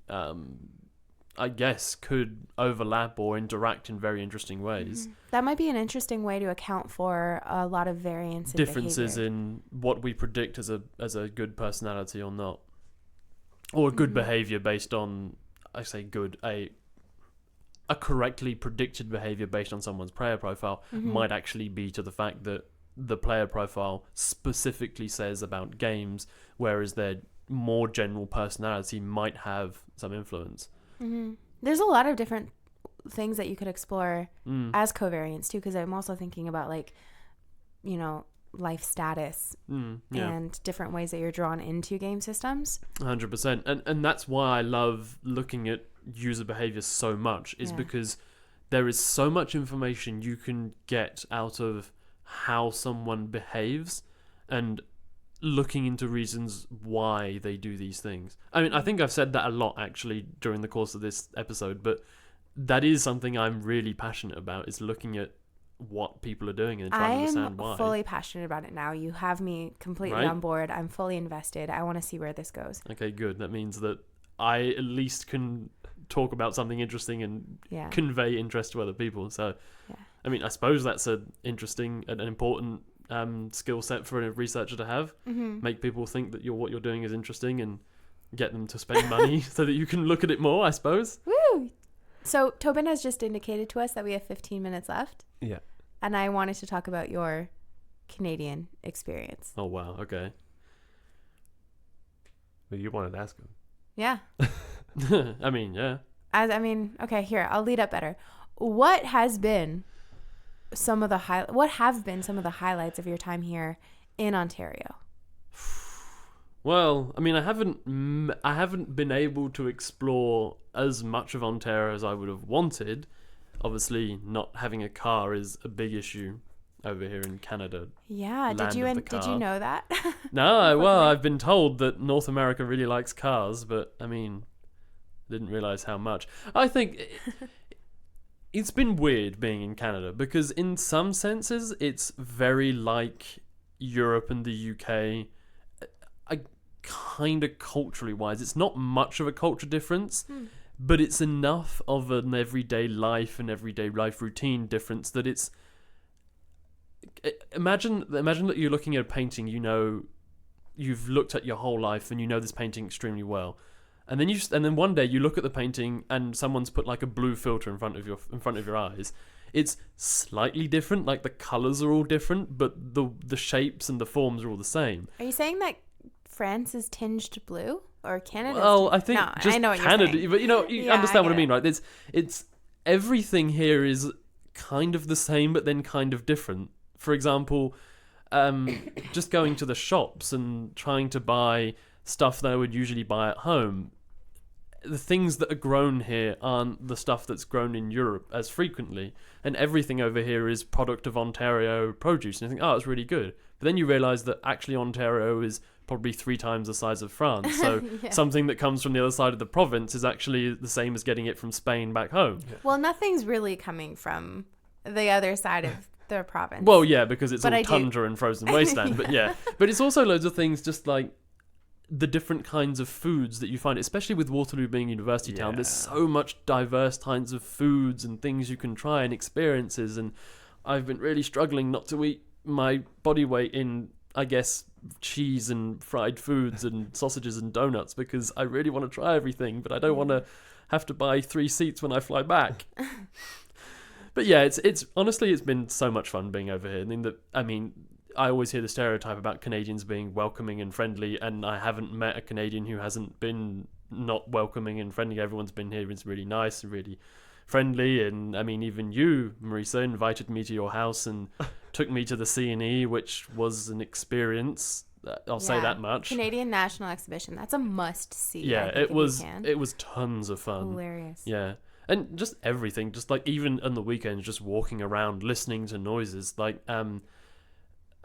I guess could overlap or interact in very interesting ways. That might be an interesting way to account for a lot of variance in Differences behavior. in what we predict as a good personality or not, or good Mhm. behavior based on, I say good, a correctly predicted behavior based on someone's player profile Mhm. might actually be to the fact that the player profile specifically says about games, whereas their more general personality might have some influence. There's a lot of different things that you could explore Mm. as covariance too, because I'm also thinking about life status Yeah. and different ways that you're drawn into game systems. 100%. And that's why I love looking at user behavior so much, is Yeah. because there is so much information you can get out of how someone behaves and looking into reasons why they do these things. I mean, I think I've said that a lot actually during the course of this episode, but that is something I'm really passionate about, is looking at what people are doing and trying to understand why. I'm fully passionate about it now. You have me completely Right? on board. I'm fully invested. I want to see where this goes. Okay, good. That means that I at least can talk about something interesting and Yeah. convey interest to other people. So, Yeah. I mean, I suppose that's an interesting and an important skill set for a researcher to have. Make people think that what you're doing is interesting and get them to spend money so that you can look at it more, I suppose. Woo! So Tobin has just indicated to us that we have 15 minutes left, Yeah. and I wanted to talk about your Canadian experience. Oh, wow. Okay. But you wanted to ask him. Yeah. I mean, yeah. Okay, here, I'll lead up better. What have been some of the highlights of your time here in Ontario? Well, I mean, I haven't been able to explore as much of Ontario as I would have wanted. Obviously, not having a car is a big issue over here in Canada. Yeah, Land of the did you car. know that? No, well, I've been told that North America really likes cars, but I mean, didn't realize how much. I think it's been weird being in Canada, because in some senses it's very like Europe and the UK. Kind of culturally wise, it's not much of a culture difference, but it's enough of an everyday life and everyday life routine difference that it's. Imagine that you're looking at a painting, you've looked at your whole life and you know this painting extremely well, and then one day you look at the painting and someone's put like a blue filter in front of your eyes. It's slightly different, like the colors are all different, but the shapes and the forms are all the same. Are you saying that France is tinged blue, or Canada? Well, I think No, just I know what Canada, you're saying. but you Yeah, understand what I get mean, right? It's everything here is kind of the same, but then kind of different. For example, just going to the shops and trying to buy stuff that I would usually buy at home. The things that are grown here aren't the stuff that's grown in Europe as frequently, and everything over here is product of Ontario produce. And you think, oh, it's really good. But then you realise that actually Ontario is probably 3 times the size of France. So Yeah. something that comes from the other side of the province is actually the same as getting it from Spain back home. Well, nothing's really coming from the other side of the province. Well, yeah, because it's But all I do- tundra and frozen wasteland. But yeah, but it's also loads of things, just like the different kinds of foods that you find, especially with Waterloo being a university town. There's so much diverse kinds of foods and things you can try and experiences, and I've been really struggling not to eat my body weight in, I guess, cheese and fried foods and sausages and donuts, because I really want to try everything, but I don't want to have to buy 3 seats when I fly back. But yeah, it's honestly, it's been so much fun being over here. I mean, I always hear the stereotype about Canadians being welcoming and friendly, and I haven't met a Canadian who hasn't been not welcoming and friendly. Everyone's been here. It's really nice and really friendly. And I mean, even you, Marisa, invited me to your house and took me to the C&E, which was an experience. I'll say that much. Canadian National Exhibition. That's a must see. Yeah, I think, it if you was. can. It was tons of fun. Hilarious. Yeah. And just everything, just like even on the weekends, just walking around, listening to noises. Like,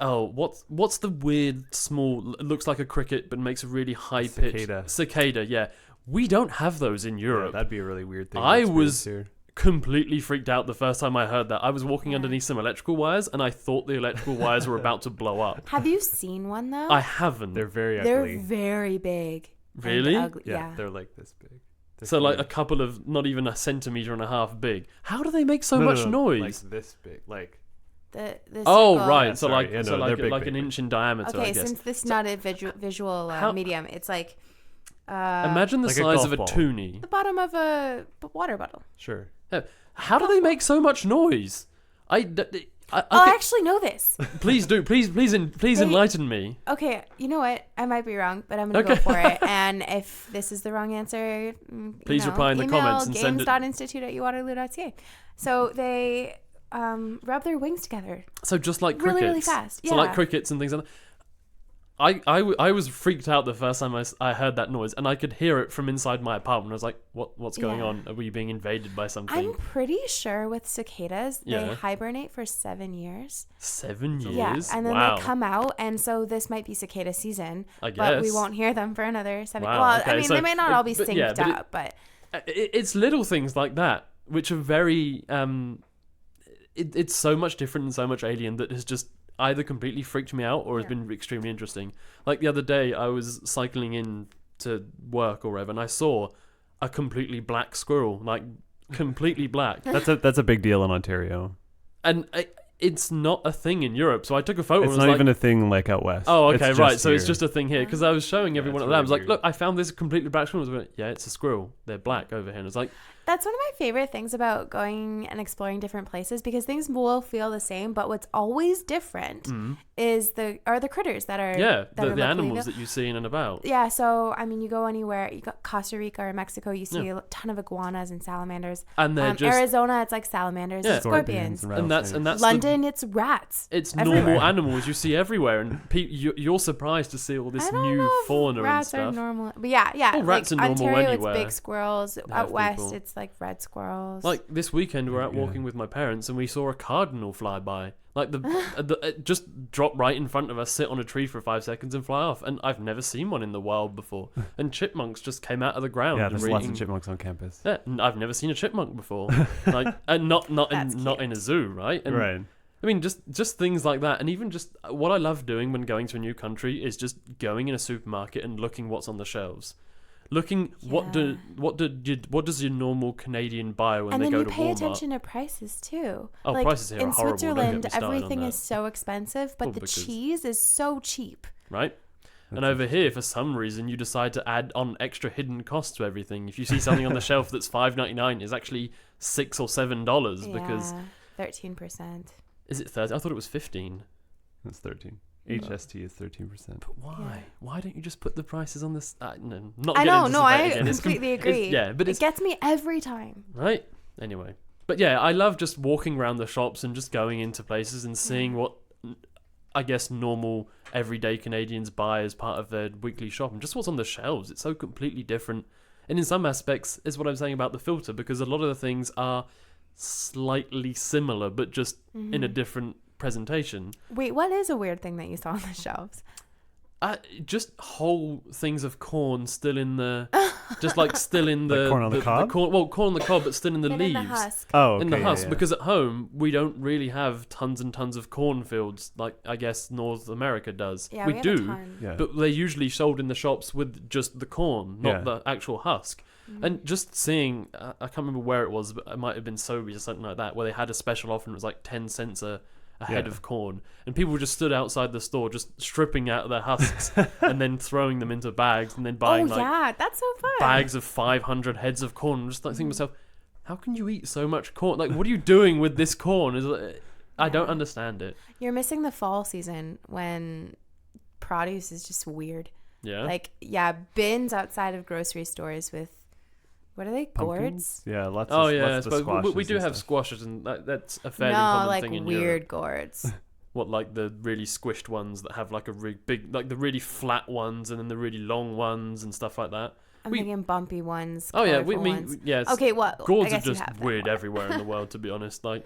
what's the weird small? It looks like a cricket, but makes a really high pitch. Cicada. Yeah, we don't have those in Europe. Yeah, that'd be a really weird thing. I to was experience completely freaked out the first time I heard that. I was walking underneath some electrical wires, and I thought the electrical wires were about to blow up. Have you seen one though? I haven't. here. They're very They're ugly. very big. and Really? ugly. Yeah, Yeah. they're like this big. They're So like a huge. couple of, not even a centimeter and a half big. How do they make so No, much no, noise? Like this big. Like The Oh circle- right, Yeah, so sorry. like Yeah, so no, like they're big, like big, an big. inch in diameter, I Okay, guess. since this is not a visual How- medium, it's like Imagine the like a size golf of a ball. toonie. the bottom of a water bottle. sure. How do they make so much noise? Oh, okay, I actually know this. please do. Please enlighten me. Okay, you know what? I might be wrong, but I'm gonna Okay. go for it. And if this is the wrong answer, Please reply in the comments and send it- games.institute@uwaterloo.ca. So they rub their wings together. So just like Really, crickets. really fast, So like yeah. crickets and things like that. I was freaked out the first time I heard that noise, and I could hear it from inside my apartment. I was like, what's going Yeah. on? Are we being invaded by something? I'm pretty sure with cicadas, they Yeah. hibernate for 7 years. 7 years? Yeah, and then wow. they come out, and so this might be cicada season. I But we guess. won't hear them for another 7 Wow, Well, okay, I mean, so- they may not all be but synced yeah, but up, but It's little things like that which are very it's so much different and so much alien that has just either completely freaked me out or has been extremely interesting. Like the other day I was cycling in to work or whatever, and I saw a completely black squirrel, like completely black. That's a big deal in Ontario. And it's not a thing in Europe, so I took a photo. It's and not was like, even a thing like out west. oh, It's okay, just right. So it's here. just a thing here, because I was showing everyone it's at the lab. I was really like, weird. look, I found this completely black squirrel. I was like, yeah, it's a squirrel. They're black over here. And it's like, that's one of my favorite things about going and exploring different places, because things will feel the same, but what's always different is the critters that are yeah, that are the locally animals available. that you see in and about. Yeah, so I mean, you go anywhere, you got Costa Rica or Mexico, you see a ton of iguanas and salamanders. And they're just Arizona, it's like salamanders Yeah. and scorpions. and that's London, it's rats. it's everywhere. normal animals you see everywhere, and you're surprised to see all this I don't new know if fauna and rats are stuff. normal, but yeah, Well, rats like are normal Ontario, anywhere. it's big squirrels. have Out west, people. it's like red squirrels. Like this weekend, we're out Yeah. walking with my parents, and we saw a cardinal fly by. Like it just dropped right in front of us, sit on a tree for 5 seconds, and fly off. And I've never seen one in the wild before. And chipmunks just came out of the ground. Yeah, and there's were lots of eating- chipmunks on campus. Yeah, and I've never seen a chipmunk before. Like, and not That's in a zoo, right? And Right. I mean, just things like that, and even just what I love doing when going to a new country is just going in a supermarket and looking what's on the shelves, looking what does your normal Canadian buy when and they then go you to pay Walmart. attention to prices too. Oh, like, prices here are in horrible. Don't get me Switzerland, started on everything that. is so expensive, but Well, the because- cheese is so cheap. Right? And over here, for some reason, you decide to add on extra hidden costs to everything. If you see something on the shelf that's $5.99, it's actually $6 or $7 because 13%. is it 30? I thought it was 15. That's 13. HST is 13%. But why? Yeah. Why don't you just put the prices on this? No, not I getting know, into no, this debate I again. It's completely it's- agree. yeah, but It it's gets me every time. right. Anyway, but yeah, I love just walking around the shops and just going into places and seeing what I guess normal everyday Canadians buy as part of their weekly shop, and just what's on the shelves. It's so completely different, and in some aspects, is what I'm saying about the filter, because a lot of the things are slightly similar, but just in a different presentation. Wait, what is a weird thing that you saw on the shelves? Just whole things of corn still in the, just like still in the Like corn on the cob? corn on the cob, but still in the Bit leaves. in the husk. Oh, okay. In the yeah, husk, yeah. because at home we don't really have tons and tons of cornfields like I guess North America does. Yeah, we have do, a ton. Yeah. but they're usually sold in the shops with just the corn, not Yeah. the actual husk. Mm-hmm. And just seeing, I can't remember where it was, but it might have been Sobeys or something like that, where they had a special offer and it was like 10 cents a head Yeah. of corn, and people just stood outside the store just stripping out their husks and then throwing them into bags and then buying Oh like yeah, that's so fun. bags of 500 heads of corn. I'm just like thinking to myself, how can you eat so much corn? Like, what are you doing with this corn? I don't understand it. You're missing the fall season when produce is just weird. Yeah. Like, bins outside of grocery stores with, what are they, gourds? Pumpkins? Yeah, lots Oh of yeah, I lots of suppose we squashes do and have stuff. squashes, and that's a fairly No, common like thing in weird Europe. gourds. What, like the really squished ones that have like a really big, like the really flat ones, and then the really long ones and stuff like that. I'm We- thinking bumpy ones. Oh yeah, colorful ones. yes. Okay, well, Gourds I are guess you just have that weird one. everywhere in the world, to be honest. Like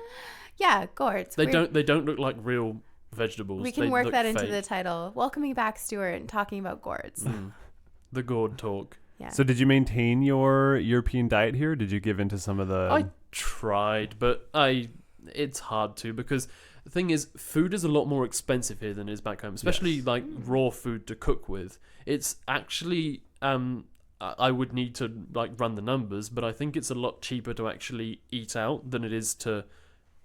Yeah, gourds. they weird. don't look like real vegetables. We can They work look that into fake. the title. Welcoming back Stuart and talking about gourds. The gourd talk. Yeah. So did you maintain your European diet here? Or did you give into some of the? I tried, but it's hard to, because the thing is, food is a lot more expensive here than it is back home, especially Yes. like raw food to cook with. It's actually I would need to like run the numbers, but I think it's a lot cheaper to actually eat out than it is to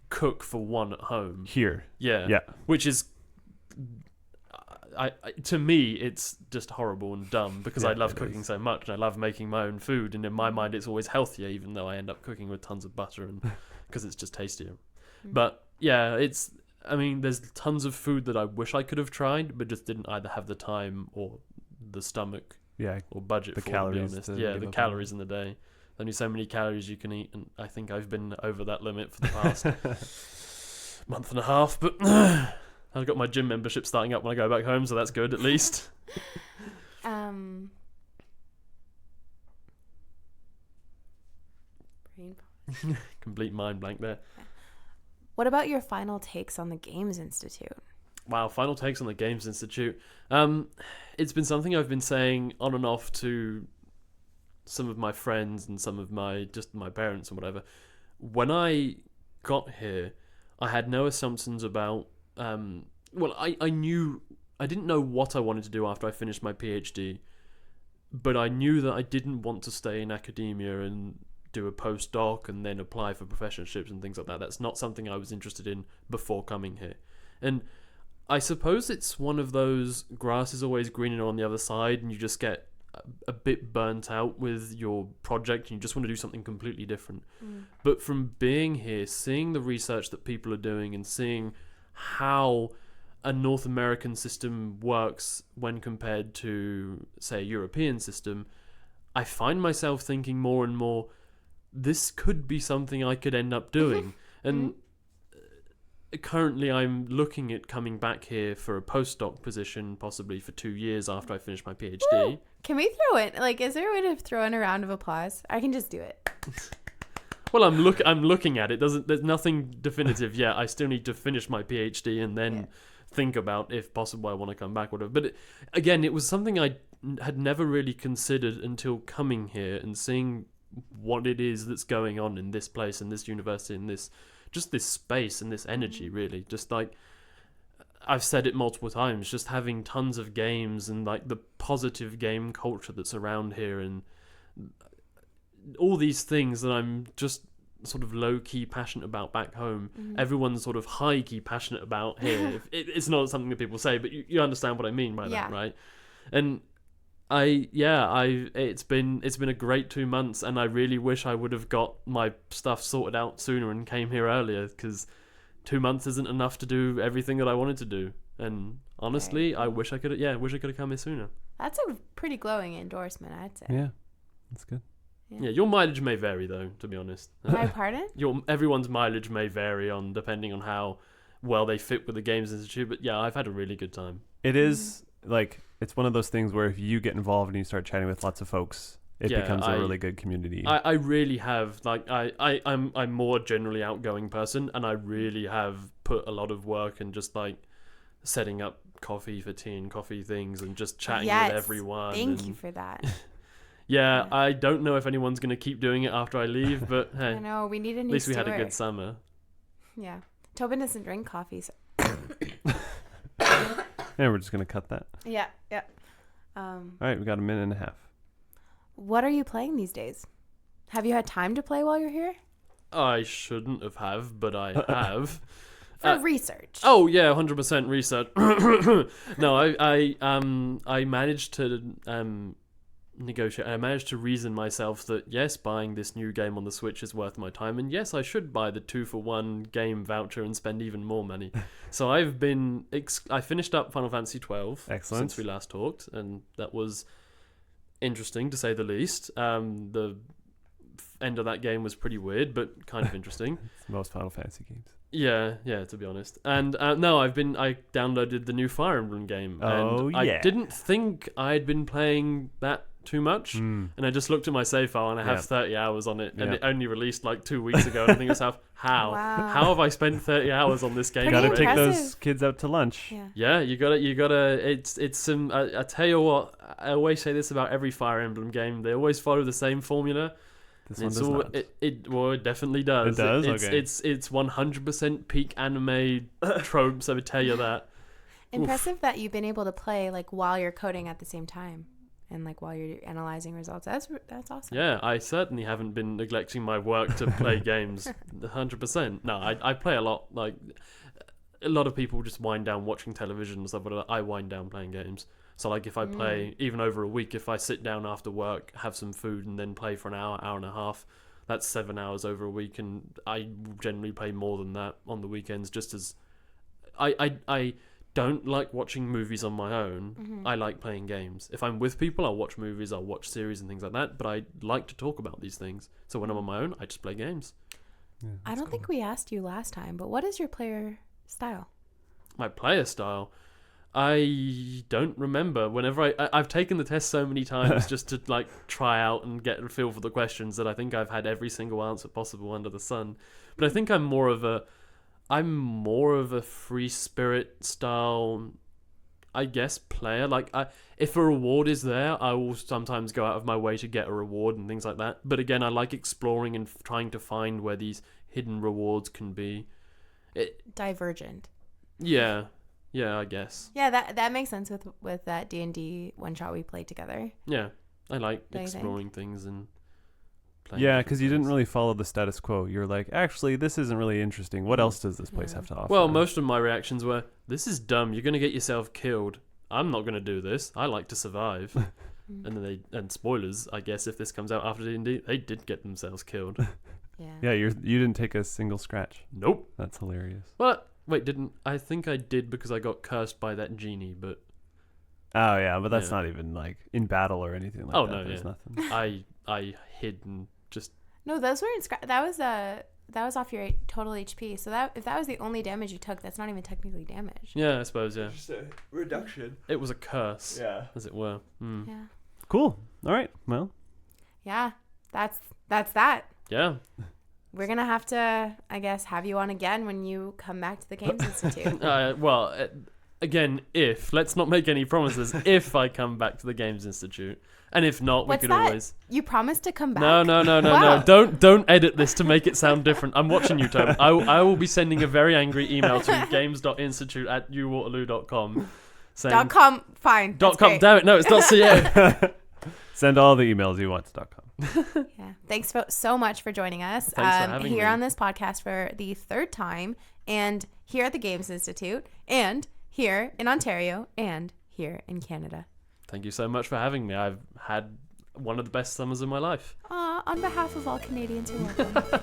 cook for one at home. Here. Yeah. Yeah. Which is I to me it's just horrible and dumb, because I Yeah, love it cooking is. so much and I love making my own food, and in my mind it's always healthier, even though I end up cooking with tons of butter and because it's just tastier. But yeah, there's tons of food that I wish I could have tried, but just didn't either have the time or the stomach Yeah. or budget The for, calories to be honest. to Yeah, give the up on. calories in the day. Only so many calories you can eat, and I think I've been over that limit for the past month and a half, but I've got my gym membership starting up when I go back home, so that's good at least. Brain Complete mind blank there. What about your final takes on the Games Institute? Wow, final takes on the Games Institute. It's been something I've been saying on and off to some of my friends and some of my parents and whatever. When I got here, I had no assumptions about. I didn't know what I wanted to do after I finished my PhD, but I knew that I didn't want to stay in academia and do a postdoc and then apply for professorships and things like that. That's not something I was interested in before coming here. And I suppose it's one of those grass is always greener on the other side, and you just get a bit burnt out with your project and you just want to do something completely different. But from being here, seeing the research that people are doing and seeing how a North American system works when compared to, say, a European system, I find myself thinking more and more, this could be something I could end up doing. And currently I'm looking at coming back here for a postdoc position, possibly for 2 years after I finish my PhD. Woo! Can we throw in, is there a way to throw in a round of applause? I can just do it. Well, I'm looking at it. There's nothing definitive yet. I still need to finish my PhD and then think about, if possible, I want to come back or whatever. But again, it was something I had never really considered until coming here and seeing what it is that's going on in this place and this university and this space and this energy, really. Just like I've said it multiple times, just having tons of games and like the positive game culture that's around here and all these things that I'm just sort of low-key passionate about back home. Everyone's sort of high-key passionate about here. It's not something that people say, but you understand what I mean by that, right? And it's been a great 2 months, and I really wish I would have got my stuff sorted out sooner and came here earlier, because 2 months isn't enough to do everything that I wanted to do. And honestly, I wish I could have come here sooner. That's a pretty glowing endorsement, I'd say. Yeah, that's good. Yeah, your mileage may vary though, to be honest. My pardon? Everyone's mileage may vary depending on how well they fit with the Games Institute, but yeah, I've had a really good time. It is it's one of those things where if you get involved and you start chatting with lots of folks, it becomes a really good community. I really have, I'm more generally outgoing person, and I really have put a lot of work in just setting up coffee for tea and coffee things and just chatting with everyone. Thank you for that. Yeah, I don't know if anyone's going to keep doing it after I leave, but hey, I know, we need a new at least we Stuart. had a good summer. Yeah. Tobin doesn't drink coffee, so. Yeah, we're just going to cut that. Yeah. All right, we got a minute and a half. What are you playing these days? Have you had time to play while you're here? I shouldn't have, but I have. For research. Oh yeah, 100% research. No, I managed to negotiate. I managed to reason myself that yes, buying this new game on the Switch is worth my time, and yes, I should buy the 2-for-1 game voucher and spend even more money. So I've been. I finished up Final Fantasy 12 since we last talked, and that was interesting to say the least. The end of that game was pretty weird, but kind of interesting. It's most Final Fantasy games. Yeah, to be honest. And no, I downloaded the new Fire Emblem game. Oh, and yeah. I didn't think I'd been playing that too much. Mm. And I just looked at my save file and I have Yeah. 30 hours on it, and Yeah. it only released like 2 weeks ago. And I think to myself, how? Wow. How have I spent 30 hours on this game? Pretty Gotta already? take impressive. those kids out to lunch. Yeah. Yeah, you gotta. It's some. I tell you what, I always say this about every Fire Emblem game. They always follow the same formula. This And one it's does all, not. it definitely does. It does? It's, Okay. It's 100% peak anime tropes. I would tell you that. Impressive that you've been able to play like while you're coding at the same time, and like while you're analyzing results. That's awesome. Yeah, I certainly haven't been neglecting my work to play games. 100%. No, I play a lot. Like a lot of people just wind down watching television and stuff, but I wind down playing games. So like if I play even over a week, if I sit down after work, have some food, and then play for an hour and a half, that's 7 hours over a week, and I generally play more than that on the weekends. Just as I don't like watching movies on my own. I like playing games. If I'm with people, I'll watch movies, I'll watch series and things like that. But I like to talk about these things. So when I'm on my own, I just play games. Yeah, I that's don't think we asked you last time, but what is your player style? My player style, I don't remember. Whenever I've taken the test so many times just to like try out and get a feel for the questions, that I think I've had every single answer possible under the sun. But I think I'm more of a free spirit style, I guess, player. Like if a reward is there, I will sometimes go out of my way to get a reward and things like that. But again, I like exploring and trying to find where these hidden rewards can be. Divergent. Yeah, I guess. Yeah, that makes sense with that D&D one shot we played together. Yeah, I like Don't you think? exploring things and playing. Yeah, different because you didn't things. really follow the status quo. You're like, actually, this isn't really interesting. What else does this place have to offer? Well, most of my reactions were, "This is dumb. You're gonna get yourself killed. I'm not gonna do this. I like to survive." And then and spoilers, I guess, if this comes out after D&D, they did get themselves killed. Yeah. Yeah, you didn't take a single scratch. Nope. That's hilarious. What? Wait, didn't I think I did because I got cursed by that genie, but Oh yeah, but that's Yeah. not even like in battle or anything like Oh, that. no, There's yeah. nothing. I hid and just No, those weren't that was off your total HP. So that if that was the only damage you took, that's not even technically damage. yeah, I suppose, yeah. Just a reduction. It was a curse, Yeah. as it were. Mm. Yeah. Cool. All right. Well, Yeah. That's that. Yeah. We're gonna have to, I guess, have you on again when you come back to the Games Institute. Again, let's not make any promises. If I come back to the Games Institute, and if not, What's we could that? always. You promised to come back. No. Wow. Don't edit this to make it sound different. I'm watching you, Tom. I will be sending a very angry email to games.institute@uwaterloo.com saying .com. Fine. That's .com. great. Damn it! No, it's .ca. send all the emails you want to .com. Yeah. Thanks so much for joining us. Thanks for having here me. on this podcast for the third time, and here at the Games Institute, and here in Ontario, and here in Canada. Thank you so much for having me. I've had one of the best summers of my life. On behalf of all Canadians who welcome.